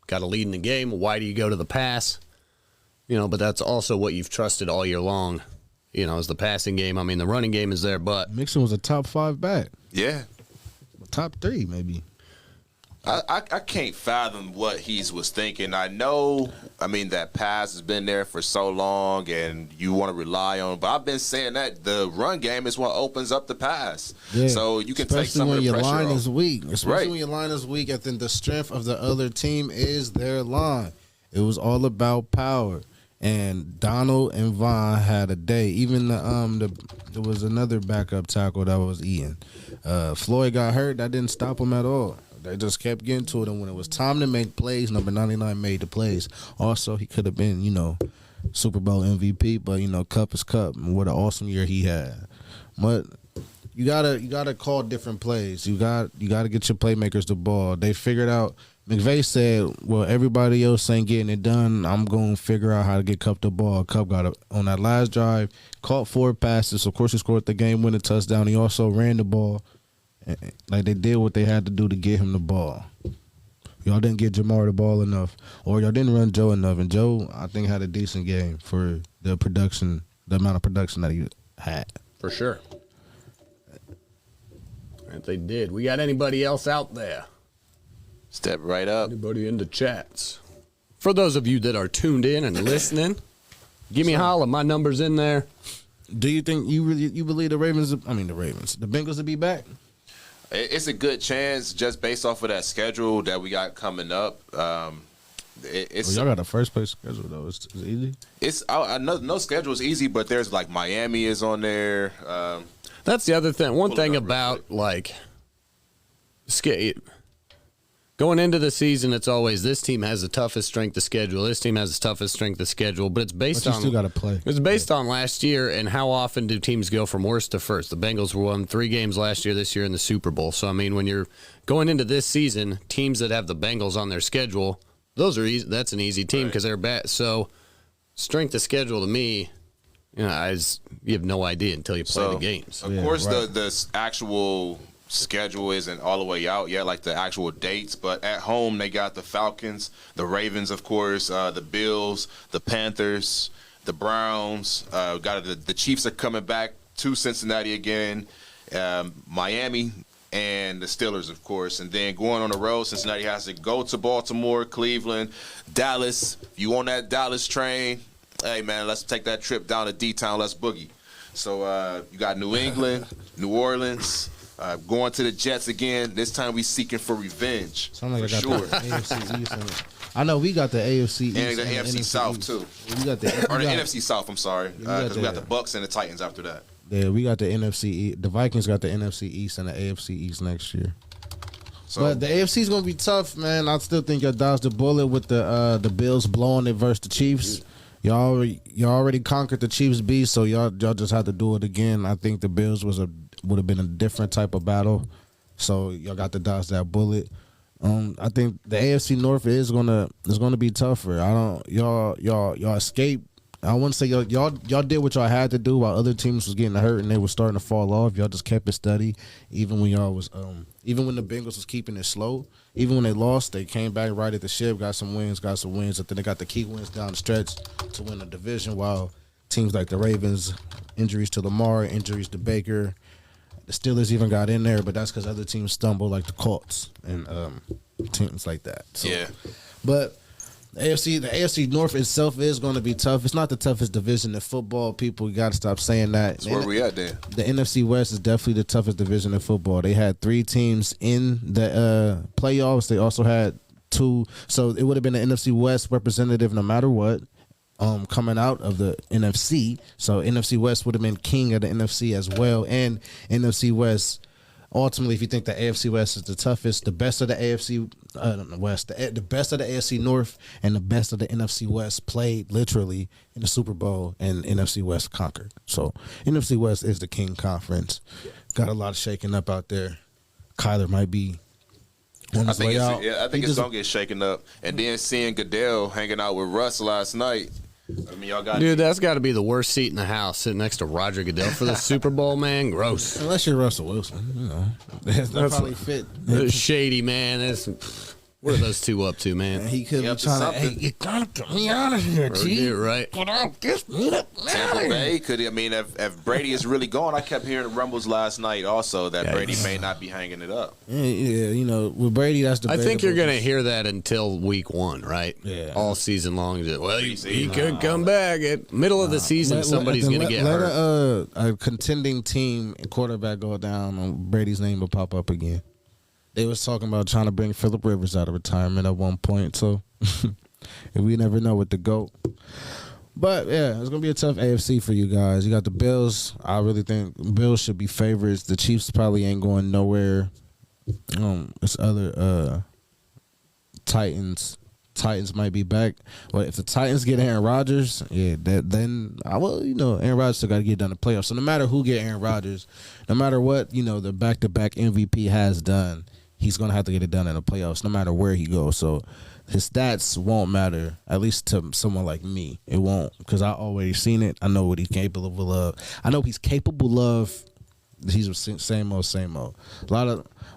got a lead in the game? Why do you go to the pass? But that's also what you've trusted all year long, is the passing game. I mean, the running game is there, but Mixon was a top 5 back. Yeah. Top 3, maybe. I can't fathom what he was thinking. I know, that pass has been there for so long and you want to rely on, but I've been saying that the run game is what opens up the pass. Yeah. So you can take some of the pressure off. Especially when your line is weak. Especially when your line is weak, I think the strength of the other team is their line. It was all about power. And Donald and Von had a day. Even there was another backup tackle that was Ian. Floyd got hurt. That didn't stop him at all. They just kept getting to it, and when it was time to make plays, number 99 made the plays. Also, he could have been, Super Bowl MVP, but Cup is Cup. And what an awesome year he had. But you gotta call different plays. You gotta get your playmakers the ball. They figured out. McVay said, "Well, everybody else ain't getting it done. I'm going to figure out how to get Cup the ball." Cup got on that last drive, caught 4 passes. Of course, he scored the game-winning touchdown. He also ran the ball. Like, they did what they had to do to get him the ball. Y'all didn't get Jamar the ball enough, or y'all didn't run Joe enough. And Joe, I think, had a decent game for the amount of production that he had. For sure. If they did. We got anybody else out there? Step right up. Anybody in the chats? For those of you that are tuned in and listening, give me a holler. My number's in there. Do you think you believe the Bengals will be back? It's a good chance just based off of that schedule that we got coming up. Y'all got a first place schedule though. It's easy. I know no schedule is easy, but there's like Miami is on there. That's the other thing. One thing about going into the season, it's always this team has the toughest strength of schedule. This team has the toughest strength of schedule, but it's based on. You still got to play. It's based on last year and how often do teams go from worst to first. The Bengals won 3 games last year, this year in the Super Bowl. So when you're going into this season, teams that have the Bengals on their schedule, those are easy. That's an easy team because they're bad. So strength of schedule to me, you have no idea until you play the games. Of course, the actual schedule isn't all the way out yet, like the actual dates. But at home, they got the Falcons, the Ravens, of course, the Bills, the Panthers, the Browns. Got the Chiefs are coming back to Cincinnati again, Miami, and the Steelers, of course. And then going on the road, Cincinnati has to go to Baltimore, Cleveland, Dallas. If you on that Dallas train, hey, man, let's take that trip down to D-Town. Let's boogie. So you got New England, New Orleans, going to the Jets again. This time we seeking for revenge, Sound like for I got sure. the AFC East. I know we got the AFC East And the AFC NFC South, East. too. We got the Or the we got- NFC South, I'm sorry. Because we got the Bucks and the Titans after that. Yeah, we got the NFC East. The Vikings got the NFC East and the AFC East next year. So, But the AFC is gonna be tough, man. I still think y'all dodged the bullet with the Bills blowing it versus the Chiefs. Y'all already conquered the Chiefs beast, so y'all just have to do it again. I think the Bills would have been a different type of battle, so y'all got to dodge that bullet. I think the AFC North is gonna be tougher. Y'all escaped. I wouldn't say y'all did what y'all had to do while other teams was getting hurt and they were starting to fall off. Y'all just kept it steady, even when y'all was even when the Bengals was keeping it slow. Even when they lost, they came back right at the ship, got some wins. And then they got the key wins down the stretch to win the division. While teams like the Ravens, injuries to Lamar, injuries to Baker, the Steelers even got in there, but that's because other teams stumbled like the Colts and teams like that. So, yeah. but the AFC North itself is going to be tough. It's not the toughest division in football. People, you got to stop saying that. That's where we at then. The NFC West is definitely the toughest division in football. They had 3 teams in the playoffs. They also had 2. So it would have been the NFC West representative no matter what coming out of the NFC. So NFC West would have been king of the NFC as well. And NFC West, ultimately, if you think the AFC West is the toughest, the best of the AFC West, the best of the AFC North and the best of the NFC West played literally in the Super Bowl, and NFC West conquered. So NFC West is the king conference. Got a lot of shaking up out there. Kyler might be on his way out. I think it's gonna get shaken up. And then seeing Goodell hanging out with Russ last night. I mean, y'all got Dude, that's got to be the worst seat in the house, sitting next to Roger Goodell for the Super Bowl, man. Gross. Unless you're Russell Wilson, you know. That's probably fit. Shady, man. What are those two up to, man? And he could be up to trying to, something. hey, you gotta get me out of here, G. Yeah, right. Get out, get me out of Tampa here. Bay could. I mean, if Brady is really gone, I kept hearing rumbles last night also that Brady may not be hanging it up. Yeah, you know, with Brady, that's the. I think you're going to hear that until week 1, right? Yeah. All season long. Well, he Preseason. could come back at middle of the season. Somebody's going to get let hurt. a contending team and quarterback go down, and Brady's name will pop up again. They was talking about trying to bring Phillip Rivers out of retirement at one point, so we never know with the GOAT. But, yeah, it's going to be a tough AFC for you guys. You got the Bills. I really think Bills should be favorites. The Chiefs probably ain't going nowhere. It's other Titans. Titans might be back. Well, if the Titans get Aaron Rodgers, then Aaron Rodgers still got to get done in the playoffs. So no matter who get Aaron Rodgers, no matter what, the back-to-back MVP has done, he's going to have to get it done in the playoffs no matter where he goes. So his stats won't matter, at least to someone like me. It won't, because I already seen it. I know what he's capable of. He's the same old.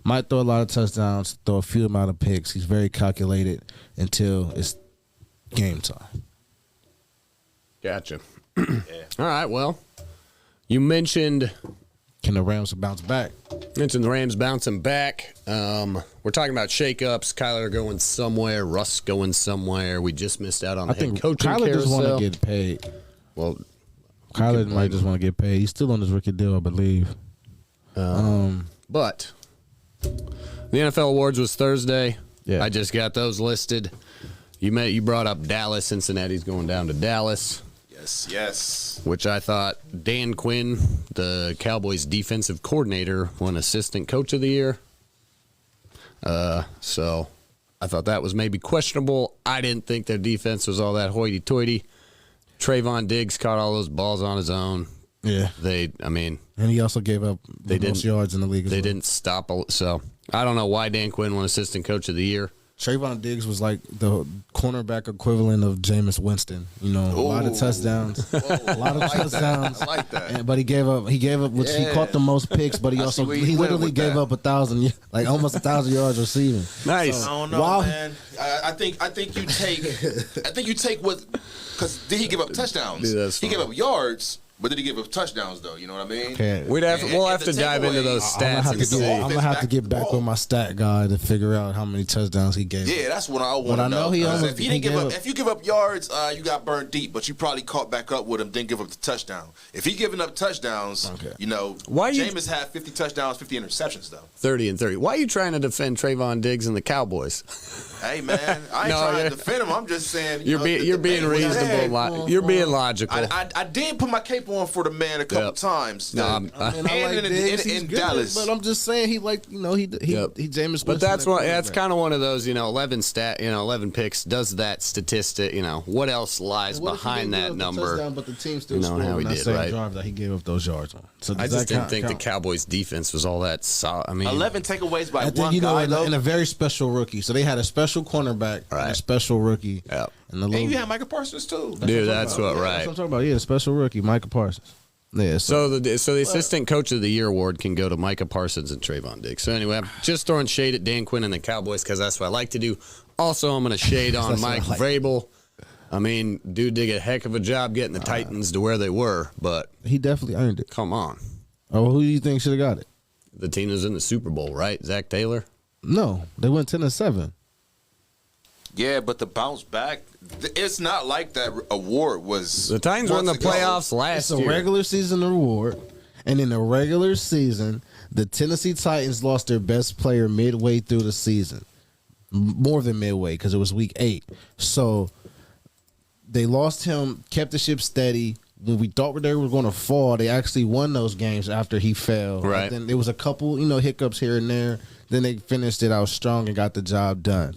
Might throw a lot of touchdowns, throw a few amount of picks. He's very calculated until it's game time. Gotcha. All right, well, you mentioned Can the Rams bounce back? the Rams bouncing back. We're talking about shakeups. Kyler going somewhere. Russ going somewhere. We just missed out on the I think head coaching Kyler just want carousel. to get paid. Well, Kyler might just want to get paid. He's still on his rookie deal, I believe. but the NFL awards was Thursday. Yeah. I just got those listed. You brought up Dallas. Cincinnati's going down to Dallas, Yes. which I thought Dan Quinn, the Cowboys defensive coordinator, won assistant coach of the year. So I thought that was maybe questionable. I didn't think their defense was all that hoity-toity. Trayvon Diggs caught all those balls on his own. Yeah. And he also gave up the most yards in the league as They well. didn't stop. So I don't know why Dan Quinn won assistant coach of the year. Trayvon Diggs was like the cornerback equivalent of Jameis Winston. You know, a lot of touchdowns, a lot of touchdowns. I like that. But he gave up. He caught the most picks, but he I also see where you he went literally with gave that. up 1,000, like almost 1,000 yards receiving. Nice. I don't know, Wow. man. I think you take what, because did he give up touchdowns? Dude, that's he gave fine. up yards, but did he give up touchdowns though? You know what I mean? Okay. We'll have the to dive into takeaway- those I'm gonna stats. have and to see. get, I'm gonna have to get back with my stat guy to figure out how many touchdowns he gave. Yeah, that's what I want But to I know he 'Cause almost- if he he didn't give gave up, up- if you give up yards, you got burned deep. But you probably caught back up with him, then give up the touchdown. If he giving up touchdowns, Okay. you know, Why you- Jameis had 50 touchdowns, 50 interceptions though. 30 and 30. Why are you trying to defend Trayvon Diggs and the Cowboys? Hey man, I ain't No, trying yeah. to defend him. I'm just saying You're know, being the you're being debate was reasonable. had. You're being logical. I did put my cape on for the man a couple Yep. times. No, I mean, I And like in- Diggs, in he's good, Dallas. but I'm just saying he Yep. he Jameis. But Winston that's at what that's quarterback. kind of one of those, 11 picks does that statistic, what else lies What if he behind didn't give that up the number? touchdown, but the team still You know scored how on he that did, same right? drive that he gave up those yards on. So I does just that didn't think count? the Cowboys defense was all that solid. I mean, 11 takeaways by I one think guy though. and a very special rookie. So they had a special cornerback and a Right. special rookie. Yep. And, And you had Michael Parsons too. dude, that's what That's what right. I'm talking about. Yeah, the special rookie, Micah Parsons. Yeah. So the assistant coach of the year award can go to Micah Parsons and Trayvon Diggs. So anyway, I'm just throwing shade at Dan Quinn and the Cowboys because that's what I like to do. Also, I'm going to shade on That's what Mike I like. Vrabel. I mean, dude did a heck of a job getting the Titans to where they were, but he definitely earned it. come on. Oh, who do you think should have got it? The team was in the Super Bowl, right? Zach Taylor? No, they went 10-7. Yeah, but the bounce back, it's not like that award was. The Titans were in the months ago. playoffs last It's a year. regular season award, and in the regular season, the Tennessee Titans lost their best player midway through the season. More than midway because it was week 8. So they lost him, kept the ship steady. When we thought they were going to fall, they actually won those games after he fell. Right. And then there was a couple, hiccups here and there. Then they finished it out strong and got the job done.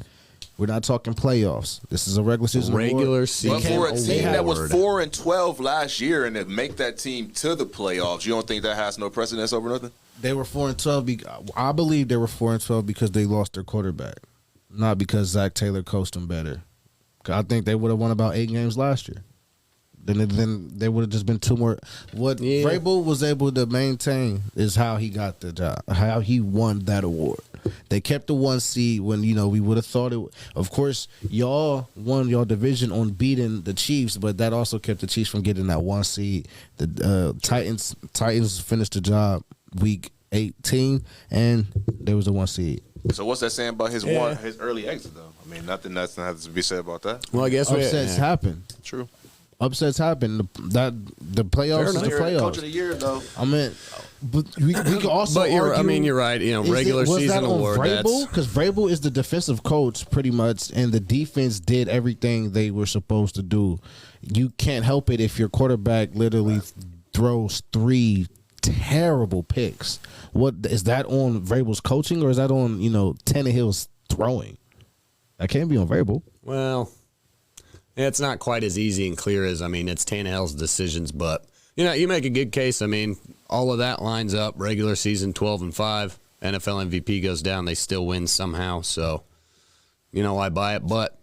We're not talking playoffs. This is a regular season Regular award. season But for a team that was award. 4-12 last year and to make that team to the playoffs, you don't think that has no precedence over nothing? They were 4-12. I believe they were 4-12 because they lost their quarterback, not because Zach Taylor coached them better. 'Cause I think they would have won about 8 games last year. Then they would have just been 2 more. What Yeah. Vrabel was able to maintain is how he got the job, how he won that award. They kept the 1 seed when we would have thought it. Of course, y'all won your division on beating the Chiefs, but that also kept the Chiefs from getting that 1 seed. The Titans finished the job week 18, and there was a 1 seed. So what's that saying about his early exit though? I mean, nothing that's not has to be said about that. Well, I guess Upsets happen. True. Upsets happen. The playoffs is the Coach of the playoffs. year though. I mean, but we could also. But you're argue, right. is Regular was season that on award. Vrabel? Because Vrabel is the defensive coach pretty much, and the defense did everything they were supposed to do. You can't help it if your quarterback literally throws 3 terrible picks. What is that on Vrabel's coaching, or is that on Tannehill's throwing? That can't be on Vrabel. Well, it's not quite as easy and clear as, it's Tannehill's decisions, but, you make a good case. All of that lines up. Regular season 12-5. NFL MVP goes down. They still win somehow. So, I buy it. But,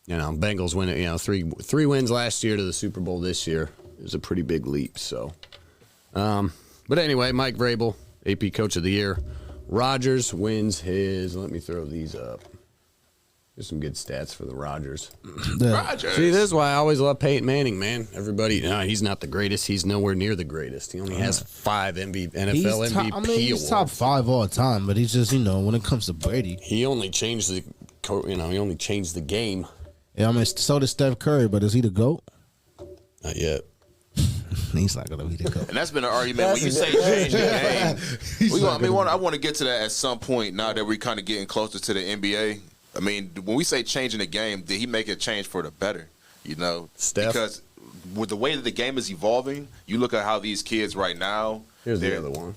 Bengals win it, three wins last year to the Super Bowl this year. It was a pretty big leap. So, but anyway, Mike Vrabel, AP Coach of the Year. Rodgers wins his, let me throw these up. There's some good stats for the Rodgers. Rodgers. See, this is why I always love Peyton Manning, man. Everybody, he's not the greatest. He's nowhere near the greatest. He only has 5 NFL MVP He's awards. top 5 all the time, but he's just when it comes to Brady. He only changed the, he only changed the game. Yeah, so does Steph Curry, but is he the GOAT? Not yet. He's not gonna be the GOAT. And that's been an argument when you say change the game. I want to get to that at some point now that we're kind of getting closer to the NBA. When we say changing the game, did he make a change for the better? Steph? Because with the way that the game is evolving, you look at how these kids right now. Here's the they're other one.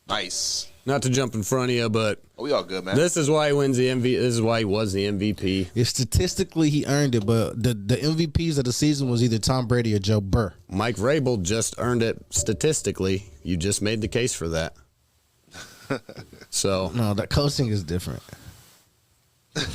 Nice. Not to jump in front of you, but We all good, man. this is why he wins the MVP. This is why he was the MVP. Statistically, he earned it, but the MVPs of the season was either Tom Brady or Joe Burr. Mike Vrabel just earned it statistically. You just made the case for that. So No, that coaching is different.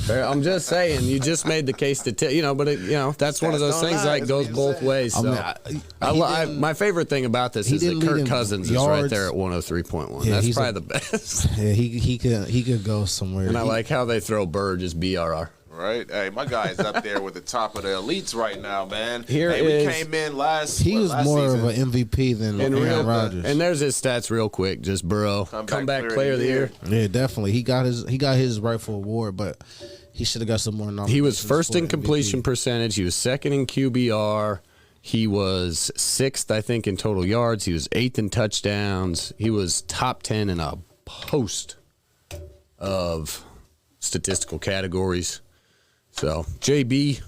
I'm just saying, you just made the case to but that's one of those Stats don't things lie, that goes that's what both you're ways. So my favorite thing about this he is that didn't lead Kirk in Cousins is right yards. there at 103.1. Yeah, That's he's probably the best. Yeah, he could go somewhere. And I He- like how they throw Bird as BRR. Right? Hey, my guy's up there with the top of the elites right now, man. Here hey, we is- came in last He was last more season. of an MVP than And Aaron Rodgers. And there's his stats real quick. Just Burrow, comeback player of the year. Yeah, definitely. He got his rightful award, but he should have got some more nominations. He was first for in completion MVP. percentage. He was second in QBR. He was sixth, I think, in total yards. He was eighth in touchdowns. He was top 10 in a host of statistical categories. So, JB,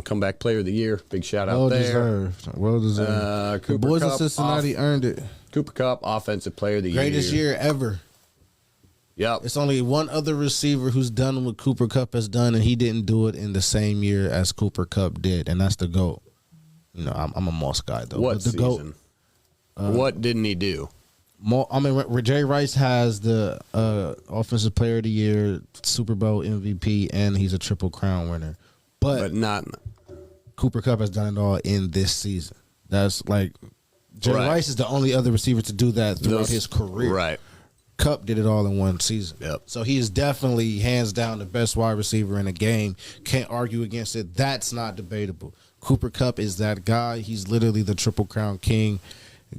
comeback player of the year. Big shout out Well there. deserved. Well deserved. The Cooper boys Kupp of Cincinnati earned it. Cooper Kupp, offensive player of the Greatest year ever. Yep. It's only one other receiver who's done what Cooper Kupp has done, and he didn't do it in the same year as Cooper Kupp did, and that's the GOAT. I'm a Moss guy though. What but the season? What didn't he do? Jay Rice has the offensive player of the year, Super Bowl MVP, and he's a Triple Crown winner. But not. Cooper Kupp has done it all in this season. That's like Jay Right. Rice is the only other receiver to do that throughout his career. Right. Kupp did it all in one season. Yep. So he is definitely hands down the best wide receiver in the game. Can't argue against it. That's not debatable. Cooper Kupp is that guy. He's literally the Triple Crown king.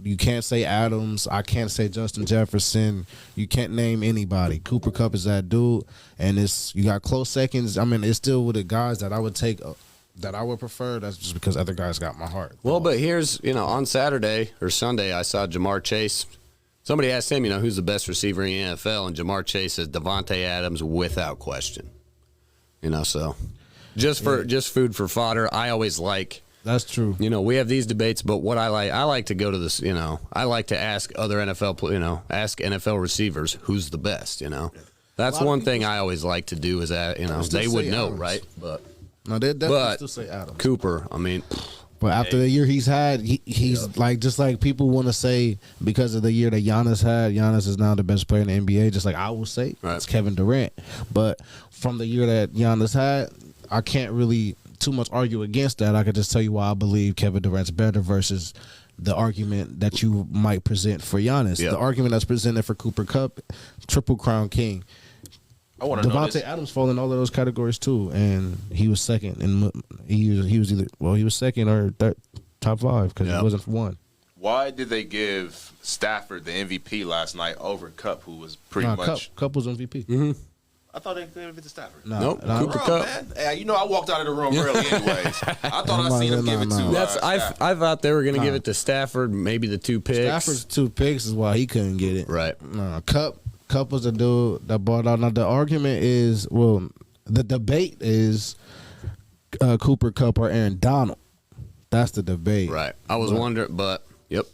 You can't say Adams. I can't say Justin Jefferson. You can't name anybody. Cooper Kupp is that dude. And you got close seconds. It's still with the guys that I would take, that I would prefer. That's just because other guys got my heart. Well, but here's, on Saturday or Sunday, I saw Jamar Chase. Somebody asked him, who's the best receiver in the NFL, and Jamar Chase says Devontae Adams without question. So just food for fodder. I always like. That's true. We have these debates, but what I like to go to this, I like to ask other NFL, ask NFL receivers who's the best, That's one thing I always like to do is that, they would know, Adams. right? But No, they definitely But- still say Adams. Cooper, But after the year he's had, he's like, just like people want to say because of the year that Giannis had, Giannis is now the best player in the NBA. Just like I will say, Right. it's Kevin Durant. But from the year that Giannis had, I can't really too much argue against that. I could just tell you why I believe Kevin Durant's better versus the argument that you might present for Giannis. Yep. The argument that's presented for Cooper Kupp, Triple Crown King. I want to know Devontae this. Adams fall in all of those categories too, and he was second, and he was second or top five because Yep. he wasn't one. Why did they give Stafford the MVP last night over Kupp, who was pretty much? Kupp was MVP. I thought they gave it to Stafford. Nope. nah, Cooper Bro, Kupp. man. Hey, I walked out of the room early anyways. I thought I seen them give it to Stafford. I thought they were going to give it to Stafford, maybe the 2 picks. Stafford's 2 picks is why he couldn't get it. Right. No, Kupp was the dude that bought out. Now the argument is, the debate is Cooper Kupp or Aaron Donald. That's the debate. Right. I was wondering, but yep.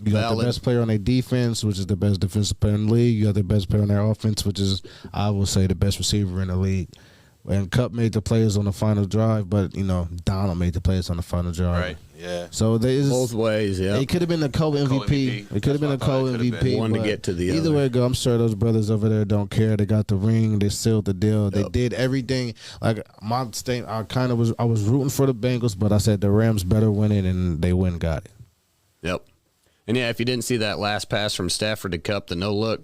You got Valid. the best player on their defense, which is the best defensive player in the league. You got the best player on their offense, which is, I will say, the best receiver in the league. And Kupp made the plays on the final drive, but Donald made the plays on the final drive. Right. Yeah. So there's Both ways, yeah. It could have been a co-MVP. It could have been a That's what I thought it could've co-MVP. been. One to but get to the either other. way it go, I'm sure those brothers over there don't care. They got the ring. They sealed the deal. They did everything. Like my state, I was rooting for the Bengals, but I said the Rams better win it, and they went and got it. Yep. And yeah, if you didn't see that last pass from Stafford to Kupp, the no look,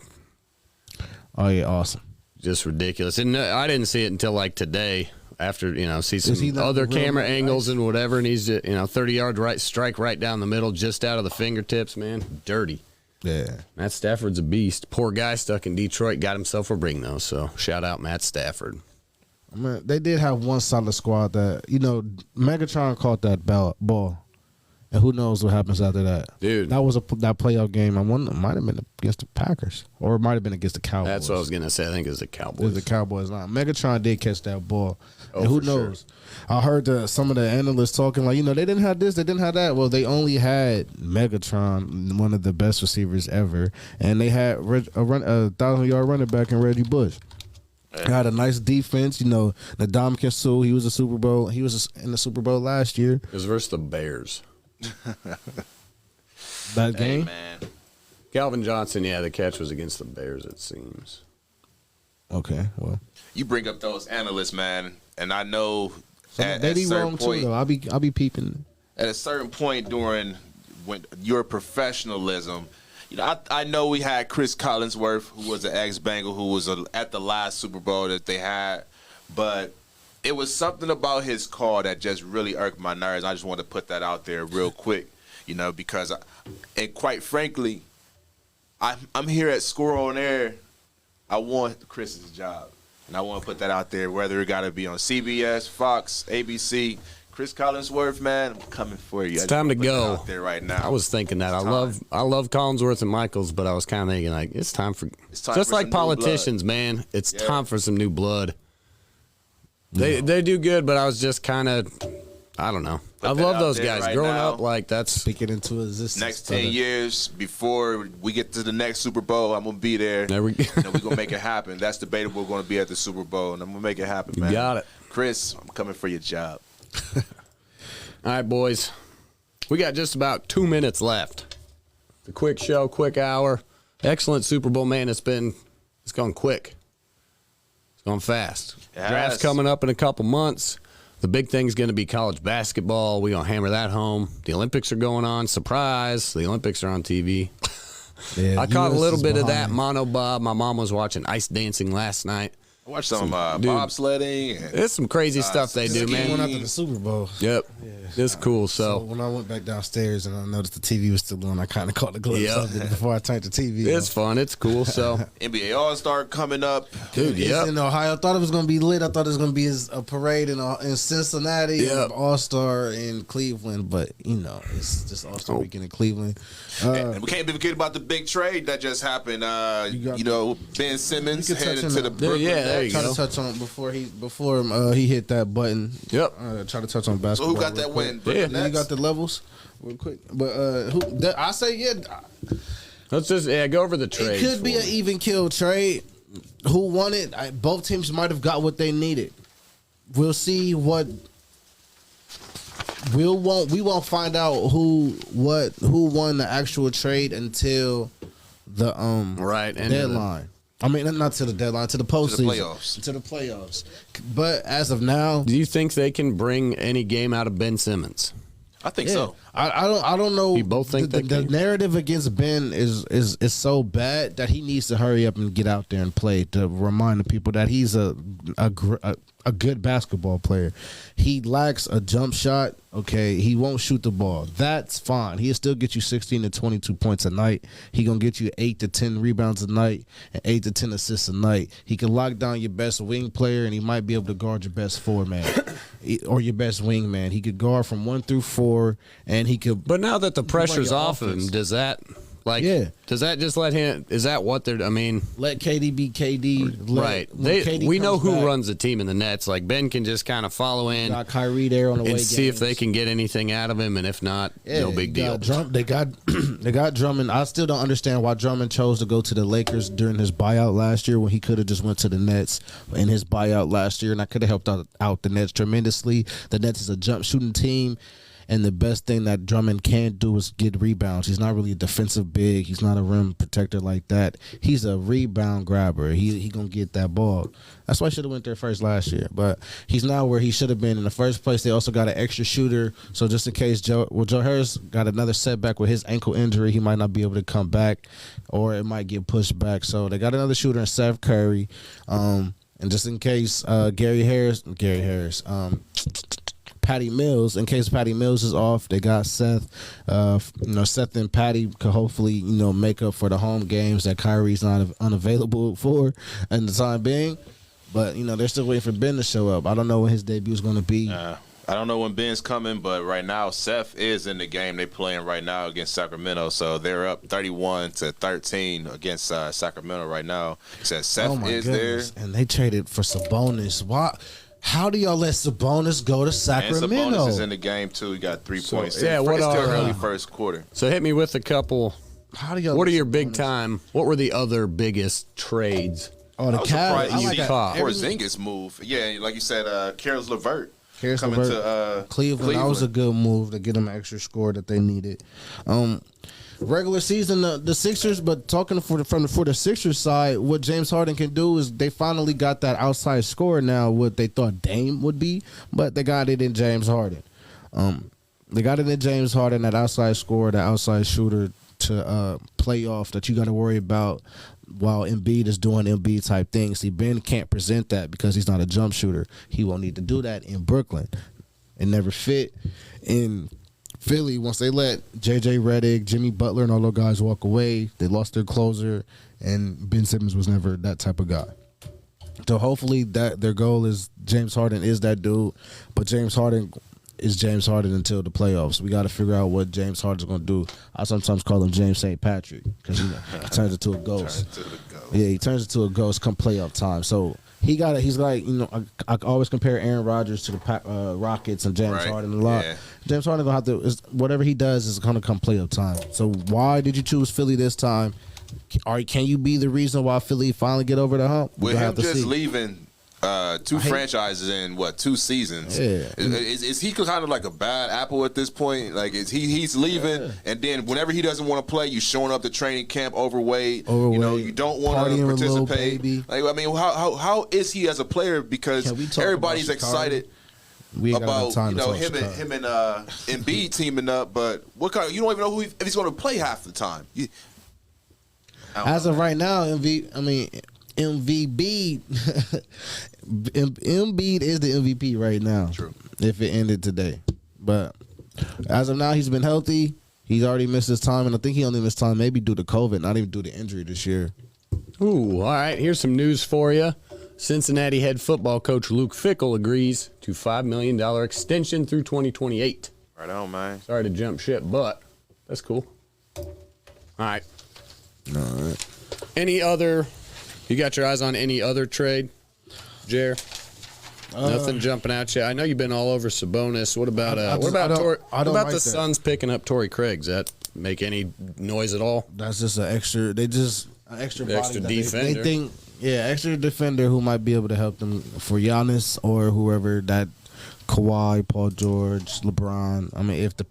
Oh yeah, awesome. just ridiculous. And I didn't see it until like today. After see Is he some not other the real camera Mike angles Rice? and whatever, and he's 30-yard right strike right down the middle, just out of the fingertips, man, dirty. Yeah. Matt Stafford's a beast. Poor guy stuck in Detroit, got himself a ring though. So shout out Matt Stafford. I mean, they did have one solid squad that Megatron caught that ball, and who knows what happens after that. Dude. that was that playoff game. I wonder, it might have been against the Packers, or it might have been against the Cowboys. That's what I was gonna say. I think it was the It Cowboys. was the Cowboys line. Megatron did catch that ball. Oh, and who for sure. knows? I heard some of the analysts talking like, they didn't have this, they didn't have that. Well, they only had Megatron, one of the best receivers ever, and they had a 1,000-yard running back in Reggie Bush. Had a nice defense, Ndamukong Suh. He was in the Super Bowl last year. It was versus the Bears. That Hey, game. man. Calvin Johnson, yeah, the catch was against the Bears, it seems. Okay, well, You bring up those analysts, man, and I know they be wrong too, though. I'll be peeping. at a certain point during when your professionalism, I know we had Chris Collinsworth, who was an ex-Bengal, who was at the last Super Bowl that they had, but it was something about his call that just really irked my nerves. I just wanted to put that out there real quick, because, and quite frankly, I'm here at Score on Air. I want Chris's job, and I want to put that out there, whether it got to be on CBS, Fox, ABC. Chris Collinsworth, man, I'm coming for you. It's time to go. Out there right now. I was thinking that. I love Collinsworth and Michaels, but I was kind of thinking like it's time for just for like some politicians, man. It's time for some new blood. They do good, but I was just kind of, I don't know. I love those guys. Right Growing now, up, like that's Speaking into existence. next 10 years before we get to the next Super Bowl, I'm gonna be there. There we go. We're gonna make it happen. That's debatable. We're gonna be at the Super Bowl, and I'm gonna make it happen, man. got it. Chris. I'm coming for your job. All right, boys. We got just about 2 minutes left. The quick show, quick hour. Excellent Super Bowl, man. It's gone quick. It's gone fast. It Draft's has. coming up in a couple months. The big thing's going to be college basketball. We're going to hammer that home. The Olympics are going on. Surprise. The Olympics are on TV. Yeah, I caught a US little is bit of that behind. monobob. My mom was watching ice dancing last night. I watched some dude. bobsledding. And There's some crazy stuff they do, Went man. after the Super Bowl. Yep. It's cool. So So when I went back downstairs and I noticed the TV was still on, I kind of caught a glimpse Yeah. of it before I turned the TV it's off. fun. It's cool. So, NBA All-Star coming up. dude, It's yep. in Ohio. I thought it was going to be lit. I thought it was going to be a parade in Cincinnati, Yep. All-Star in Cleveland, but, it's just All-Star weekend in Cleveland. And we can't be forgetting about the big trade that just happened. Ben Simmons You can touch headed on to the that. Brooklyn Yeah, there Nets. you Try go. to touch on before he hit that button. Yep. Try to touch on So basketball. who got real that quick. win? Brooklyn You Nets? got the levels real quick, but I say Let's just go over the trade. it could be an even kill trade. Who won it? Both teams might have got what they needed. We'll see what we won't find out who won the actual trade until the Right, and deadline. I mean, not to the deadline, to the postseason, playoffs. to the playoffs. But as of now, Do you think they can bring any game out of Ben Simmons? I think so. I don't know. You both think the they can? narrative against Ben is so bad that he needs to hurry up and get out there and play to remind the people that he's a good basketball player. He lacks a jump shot. Okay, he won't shoot the ball. That's fine. He'll still get you 16 to 22 points a night. He gonna get you 8 to 10 rebounds a night and 8 to 10 assists a night. He can lock down your best wing player and he might be able to guard your best four man or your best wing man. He could guard from 1 through 4 and he could. But now that the pressure's your off of him, offense. does that Yeah. does that just let him? Is that what they're? I mean, Let KD be KD. right? We know who runs the team in the Nets. Like Ben can just kind of follow in Got Kyrie there on the way. and see if they games. can get anything out of him, and if not, no big deal. They got they got Drummond. I still don't understand why Drummond chose to go to the Lakers during his buyout last year when he could have just went to the Nets in his buyout last year, and I could have helped out the Nets tremendously. The Nets is a jump shooting team. And the best thing that Drummond can do is get rebounds. He's not really a defensive big. He's not a rim protector like that. He's a rebound grabber. He gonna get that ball. That's why I should have went there first last year. But he's not where he should have been in the first place. They also got an extra shooter. So just in case Joe Harris got another setback with his ankle injury, he might not be able to come back, or it might get pushed back. So they got another shooter in Seth Curry. And just in case Patty Mills, in case Patty Mills is off, they got Seth. Seth and Patty could hopefully, make up for the home games that Kyrie's not unavailable for in the time being. But, they're still waiting for Ben to show up. I don't know when his debut is going to be. I don't know when Ben's coming, but right now Seth is in the game. They playing right now against Sacramento, so they're up 31-13 against Sacramento right now. Says Seth is there. And they traded for Sabonis. Why? How do y'all let Sabonis go to And Sacramento? Sabonis is in the game too. He got 3 points. yeah, It's what still are, early first quarter. So hit me with a couple. How do y'all? What are let your big Sabonis- time? What were the other biggest trades? Oh, the I was Cavs. surprised I you like see that. Porzingis move. Yeah, like you said, Karis LeVert Karis coming LeVert, to Cleveland. That was a good move to get them an extra score that they needed. regular season, the Sixers. But talking for the Sixers side, what James Harden can do is they finally got that outside scorer now. What they thought Dame would be, but they got it in James Harden. They got it in James Harden, that outside scorer, that outside shooter to play off that you got to worry about while Embiid is doing Embiid type things. See, Ben can't present that because he's not a jump shooter. He won't need to do that in Brooklyn. It never fit in Philly. Once they let J.J. Redick, Jimmy Butler, and all those guys walk away, they lost their closer, and Ben Simmons was never that type of guy. So hopefully that their goal is James Harden is that dude, but James Harden is James Harden until the playoffs. We got to figure out what James Harden's going to do. I sometimes call him James St. Patrick because he turns into a ghost. Yeah, he turns into a ghost come playoff time. So he's like, I always compare Aaron Rodgers to the Rockets and James Harden a lot. Yeah. James Harden going to have to, whatever he does is going to come playoff time. So why did you choose Philly this time? Can you be the reason why Philly finally get over the hump? With him just leaving two franchises in 2 seasons. Yeah. Is he kind of like a bad apple at this point? Like he's leaving, and then whenever he doesn't want to play, you showing up to training camp overweight. You don't want to participate. Like, I mean, how is he as a player? Because everybody's excited about him and Embiid teaming up, but you don't even know if he's going to play half the time. As of right now, Embiid is the MVP right now. True. If it ended today. But as of now, he's been healthy. He's already missed his time, and I think he only missed time maybe due to COVID, not even due to injury this year. Ooh, all right. Here's some news for you. Cincinnati head football coach Luke Fickell agrees to $5 million extension through 2028. Right on, man. Sorry to jump ship, but that's cool. All right. All right. You got your eyes on any other trade, Jer? Nothing jumping out you. I know you've been all over Sabonis. What about the Suns picking up Torrey Craig? Does that make any noise at all? That's just an extra. They just an extra body extra defender. They think, extra defender who might be able to help them for Giannis or whoever that. Kawhi, Paul George, LeBron. I mean, if the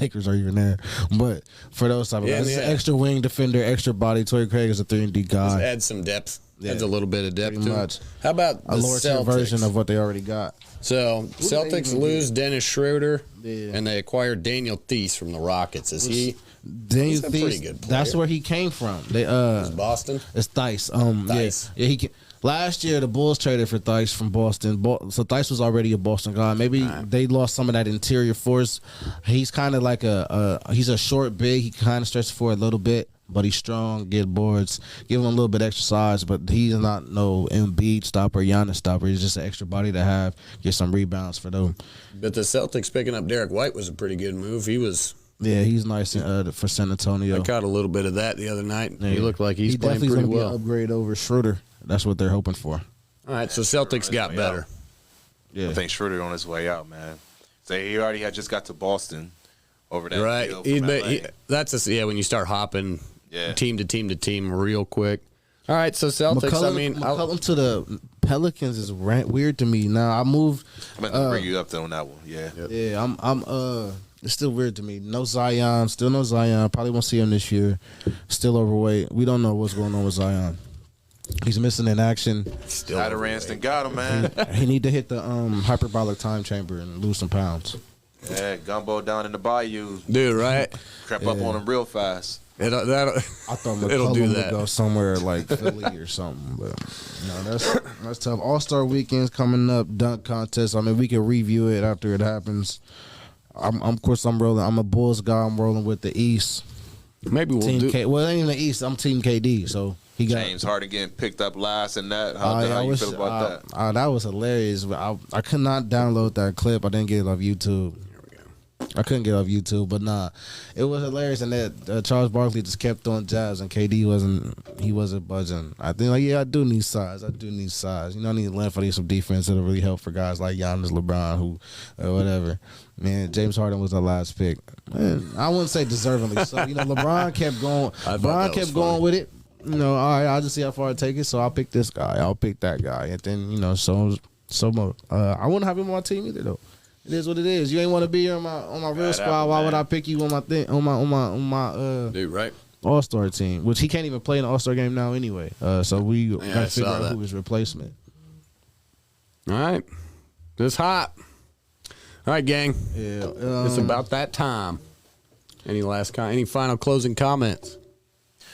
Lakers are even there, but for those type of guys, extra wing defender, extra body. Torrey Craig is a 3-and-D guy. Just add some depth. Adds a little bit of depth. Much. How about the lower tier version of what they already got? So Celtics lose Dennis Schroeder, and they acquired Daniel Theis from the Rockets. He's a pretty good player. That's where he came from. It's Boston. It's Theis. Yeah, he can. Last year, the Bulls traded for Theis from Boston. So Theis was already a Boston guy. Maybe they lost some of that interior force. He's kind of like he's a short big. He kind of stretches for a little bit, but he's strong, get boards, give him a little bit extra size, but he's not no Embiid stopper, Giannis stopper. He's just an extra body to have, get some rebounds for them. But the Celtics picking up Derek White was a pretty good move. He's nice for San Antonio. I caught a little bit of that the other night. Yeah. He looked like he's playing pretty well. He's definitely going to be an upgrade over Schroeder. That's what they're hoping for. All right, so Celtics got better. Yeah, I think Schroeder on his way out, man. So he already had just got to Boston over that right. When you start hopping team to team to team real quick. All right, so Celtics. McCollum to the Pelicans is weird to me. Now I moved. I meant to bring you up on that one. Yeah, yeah. I'm. It's still weird to me. No Zion. Still no Zion. Probably won't see him this year. Still overweight. We don't know what's going on with Zion. He's missing in action. Still Ranston got him, man. He need to hit the hyperbolic time chamber and lose some pounds. Yeah, gumbo down in the bayou. Dude, right? Crept up on him real fast. I thought McCollum would go somewhere like Philly or something, but that's tough. All-Star weekend's coming up, dunk contest. I mean, we can review it after it happens. I'm rolling. I'm a Bulls guy. I'm rolling with the East. Maybe we'll Team K. Well, it ain't even the East. I'm Team KD. So he got James Harden getting picked up last and that. How you feel about that? That was hilarious. I could not download that clip. I didn't get it off YouTube. I couldn't get off YouTube, but it was hilarious. And that Charles Barkley just kept throwing jabs, and KD wasn't budging. I think I do need size. I need to learn for some defense that'll really help for guys like Giannis, LeBron, or whatever. Man, James Harden was the last pick. Man, I wouldn't say deservingly. So LeBron kept going. LeBron kept going with it. All right, I'll just see how far I take it. So I'll pick this guy. I'll pick that guy, and then I wouldn't have him on my team either though. It is what it is. You ain't want to be on my real squad. Why would I pick you on my thing on my Dude, right? All-Star team? Which he can't even play in the All-Star game now anyway. So we got I to figure saw out that. who his replacement. All right. It's hot. All right, gang. Yeah, It's about that time. Any final closing comments?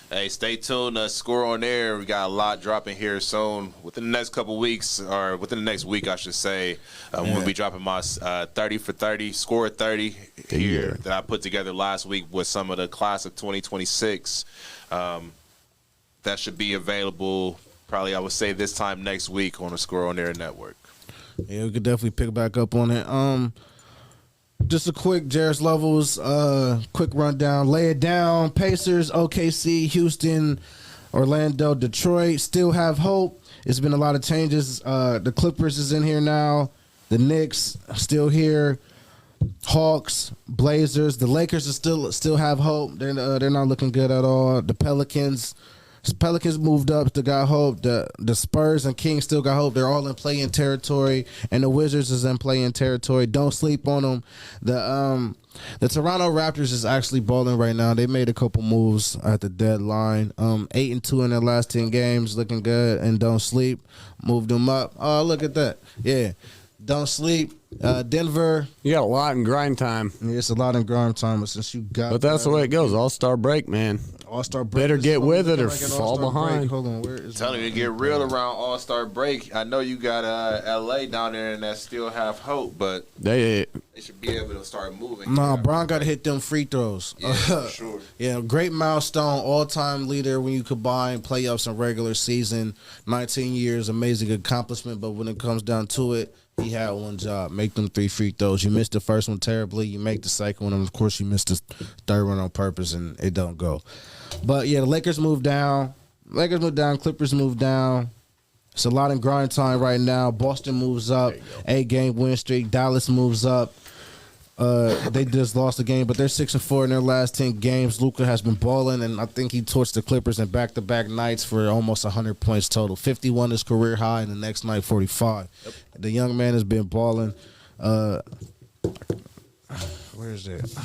Hey, stay tuned. Score on Air. We got a lot dropping here soon. Within the next couple weeks, or within the next week, I should say, we'll be dropping my 30 for 30, score 30 here that I put together last week with some of the class of 2026. That should be available probably, I would say, this time next week on the Score on Air network. Yeah, we could definitely pick back up on it. Just a quick Jairus Levels, quick rundown. Lay it down. Pacers, OKC, Houston, Orlando, Detroit still have hope. It's been a lot of changes. The Clippers is in here now. The Knicks still here. Hawks, Blazers, the Lakers are still have hope. They're not looking good at all. The Pelicans moved up, still got hope. The Spurs and Kings still got hope. They're all in play-in territory, and the Wizards is in play-in territory. Don't sleep on them. The Toronto Raptors is actually balling right now. They made a couple moves at the deadline. 8-2 in their last 10 games, looking good. And don't sleep, moved them up. Oh, look at that. Yeah, don't sleep. Denver. You got a lot in grind time. Yeah, it's a lot in grind time, but since you got. But that's the way it goes. All-Star break, man. All-Star break. Better is get something with it or like an fall All-Star behind. break. Hold on, where is Telling you to get real around All-Star break. I know you got LA down there and that still have hope, but They should be able to start moving. Nah, Bron got to hit them free throws. Yeah, for sure. Yeah, great milestone, all-time leader when you combine playoffs and regular season. 19 years, amazing accomplishment, but when it comes down to it, he had one job, make them 3 free throws. You missed the first one terribly. You make the second one, and of course you missed the third one on purpose, and it don't go. But, yeah, the Lakers moved down. Clippers moved down. It's a lot in grind time right now. Boston moves up, 8-game win streak. Dallas moves up. They just lost the game, but they're 6-4 in their last 10 games. Luka has been balling, and I think he torched the Clippers in back-to-back nights for almost 100 points total. 51 is career high, and the next night 45. Yep. The young man has been balling. Where is it?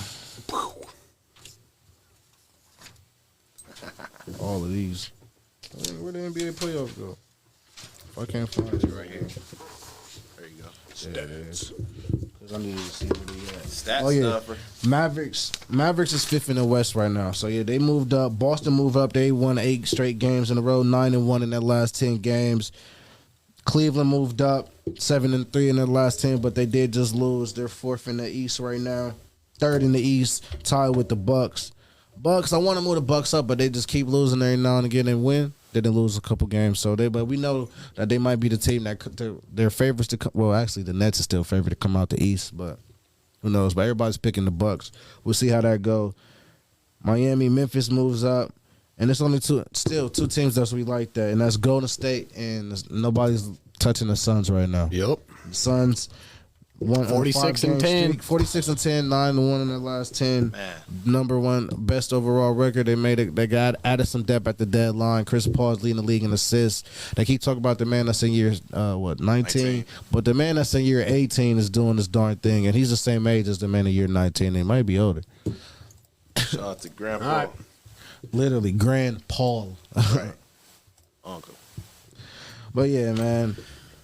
All of these. Where the NBA playoffs go? I can't find it right here. There you go. Stats. Because I need to see where they at. Stats stuffer. Mavericks is 5th in the West right now. So, yeah, they moved up. Boston moved up. They won 8 straight games in a row, 9-1 in their last 10 games. Cleveland moved up, 7-3 in their last 10, but they did just lose. They're 4th in the East right now. 3rd in the East, tied with the Bucks. I want to move the Bucks up, but they just keep losing every now and again and win. They didn't lose a couple games, but we know that they might be the team that they're favorites to come. Well, actually, the Nets are still favored to come out the East, but who knows? But everybody's picking the Bucks. We'll see how that go. Miami, Memphis moves up, and it's only two teams that we like that, and that's Golden State, and nobody's touching the Suns right now. Yep. The Suns. 46-10. 46-10, 9-1 in their last 10. Man. Number 1 best overall record. They got added some depth at the deadline. Chris Paul's leading the league in assists. They keep talking about the man that's in year 19, but the man that's in year 18 is doing this darn thing, and he's the same age as the man in year 19. They might be older. Shout out to Grandpa. All right. Literally, Grand Paul. Right. Uncle. But yeah, man.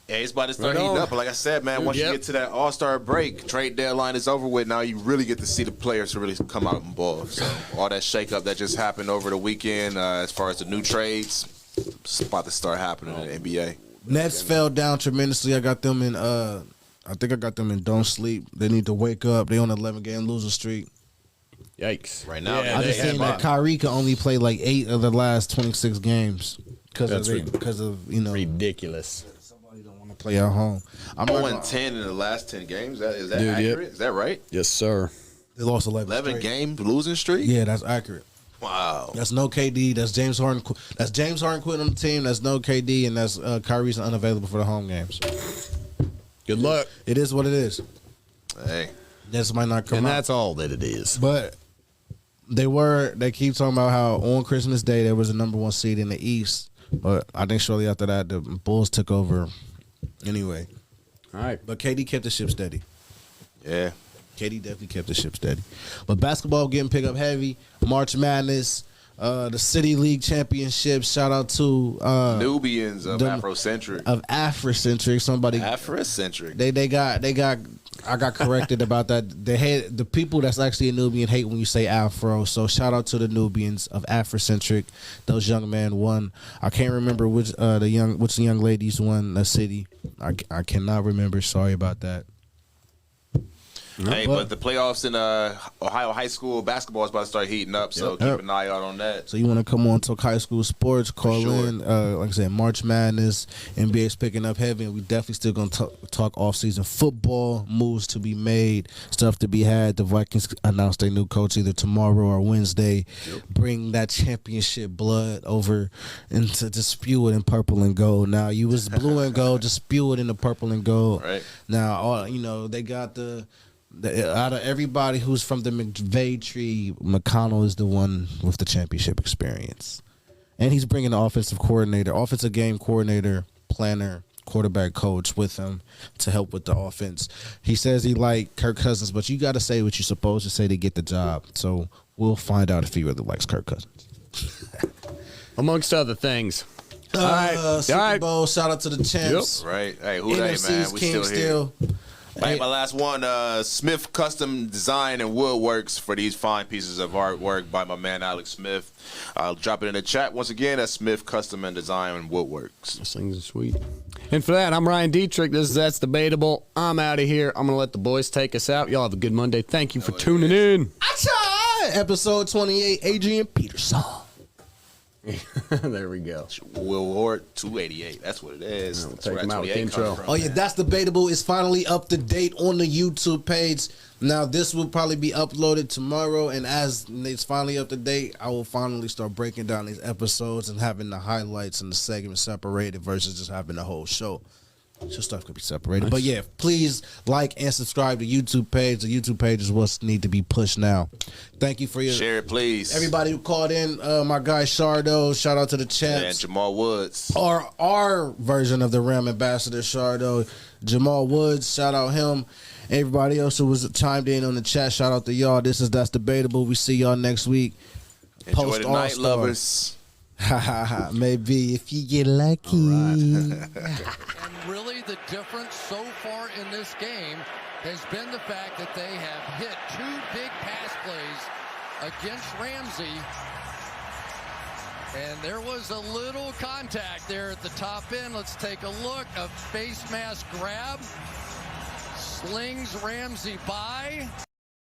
Yeah, it's about to start Right heating on. up. But like I said, man, once you get to that All-Star break, trade deadline is over with. Now you really get to see the players who really come out and ball. So all that shakeup that just happened over the weekend, as far as the new trades, it's about to start happening in the NBA. Nets fell down tremendously. I got them in. I think I got them in. Don't sleep. They need to wake up. They on an 11-game losing streak. Yikes. Right now, Yeah, I man, just they seen had that Kyrie can only play like 8 of the last 26 games because of Ridiculous. somebody don't want to play at home. I'm 0-10 in the last 10 games. Is that Dude, accurate? yep. Is that right? Yes, sir. They lost 11. 11 straight. game losing streak? Yeah, that's accurate. Wow. That's no KD. That's James Harden. That's James Harden quitting on the team. That's no KD, and that's Kyrie's unavailable for the home games. Good luck. It is what it is. Hey. This might not come And out. that's all that it is. But they keep talking about how on Christmas Day there was a number 1 seed in the East. But I think shortly after that the Bulls took over anyway. All right. But KD kept the ship steady. Yeah. KD definitely kept the ship steady. But basketball getting picked up heavy. March Madness, the City League Championship. Shout out to Nubians of them- Afrocentric. of Afrocentric. Somebody Afrocentric. I got corrected about that. The people that's actually a Nubian hate when you say Afro. So shout out to the Nubians of Afrocentric. Those young men won. I can't remember which the young ladies won the city. I cannot remember. Sorry about that. Hey, but the playoffs in Ohio high school basketball is about to start heating up, so keep an eye out on that. So you want to come on Talk High School Sports, call in. Like I said, March Madness, NBA's picking up heavy, and we definitely still going to talk off-season football, moves to be made, stuff to be had. The Vikings announced their new coach either tomorrow or Wednesday. Bring that championship blood over and to spew it in purple and gold. Now, you was blue and gold, just spew it in the purple and gold. Right. Now, they got out of everybody who's from the McVay tree, McConnell is the one with the championship experience. And he's bringing the offensive game coordinator, planner, quarterback coach with him to help with the offense. He says he liked Kirk Cousins, but you got to say what you're supposed to say to get the job. So we'll find out if he really likes Kirk Cousins. Amongst other things. All right. Super Bowl, shout out to the champs. Right. Hey, who they, man? NFC's We king still here. Hey, Hey, my last one, Smith Custom Design and Woodworks for these fine pieces of artwork by my man Alex Smith. I'll drop it in the chat once again. That's Smith Custom and Design and Woodworks. Those things are sweet. And for that, I'm Ryan Dietrich. That's Debatable. I'm out of here. I'm going to let the boys take us out. Y'all have a good Monday. Thank you for tuning in. Episode 28, Adrian Peterson. There we go. Will Hort 288. That's what it is. We'll That's take where him that out with 28 intro. comes from. Oh, yeah, That's Debatable is finally up to date on the YouTube page. Now, this will probably be uploaded tomorrow, and as it's finally up to date, I will finally start breaking down these episodes and having the highlights and the segments separated versus just having the whole show. So stuff could be separated. Nice. But yeah, please like and subscribe to the YouTube page. The YouTube page is what's need to be pushed now. Thank you for your Share it, please. everybody who called in. My guy Shardo, shout out to the And champs. Jamal Woods. Or our version of the Ram Ambassador, Shardo, Jamal Woods, shout out him. Everybody else who was chimed in on the chat, shout out to y'all. That's Debatable. We see y'all next week. Enjoy Post the night, All-Star. lovers. Ha ha ha. Maybe if you get lucky. And really the difference so far in this game has been the fact that they have hit two big pass plays against Ramsey. And there was a little contact there at the top end. Let's take a look. A face mask grab. Slings Ramsey by.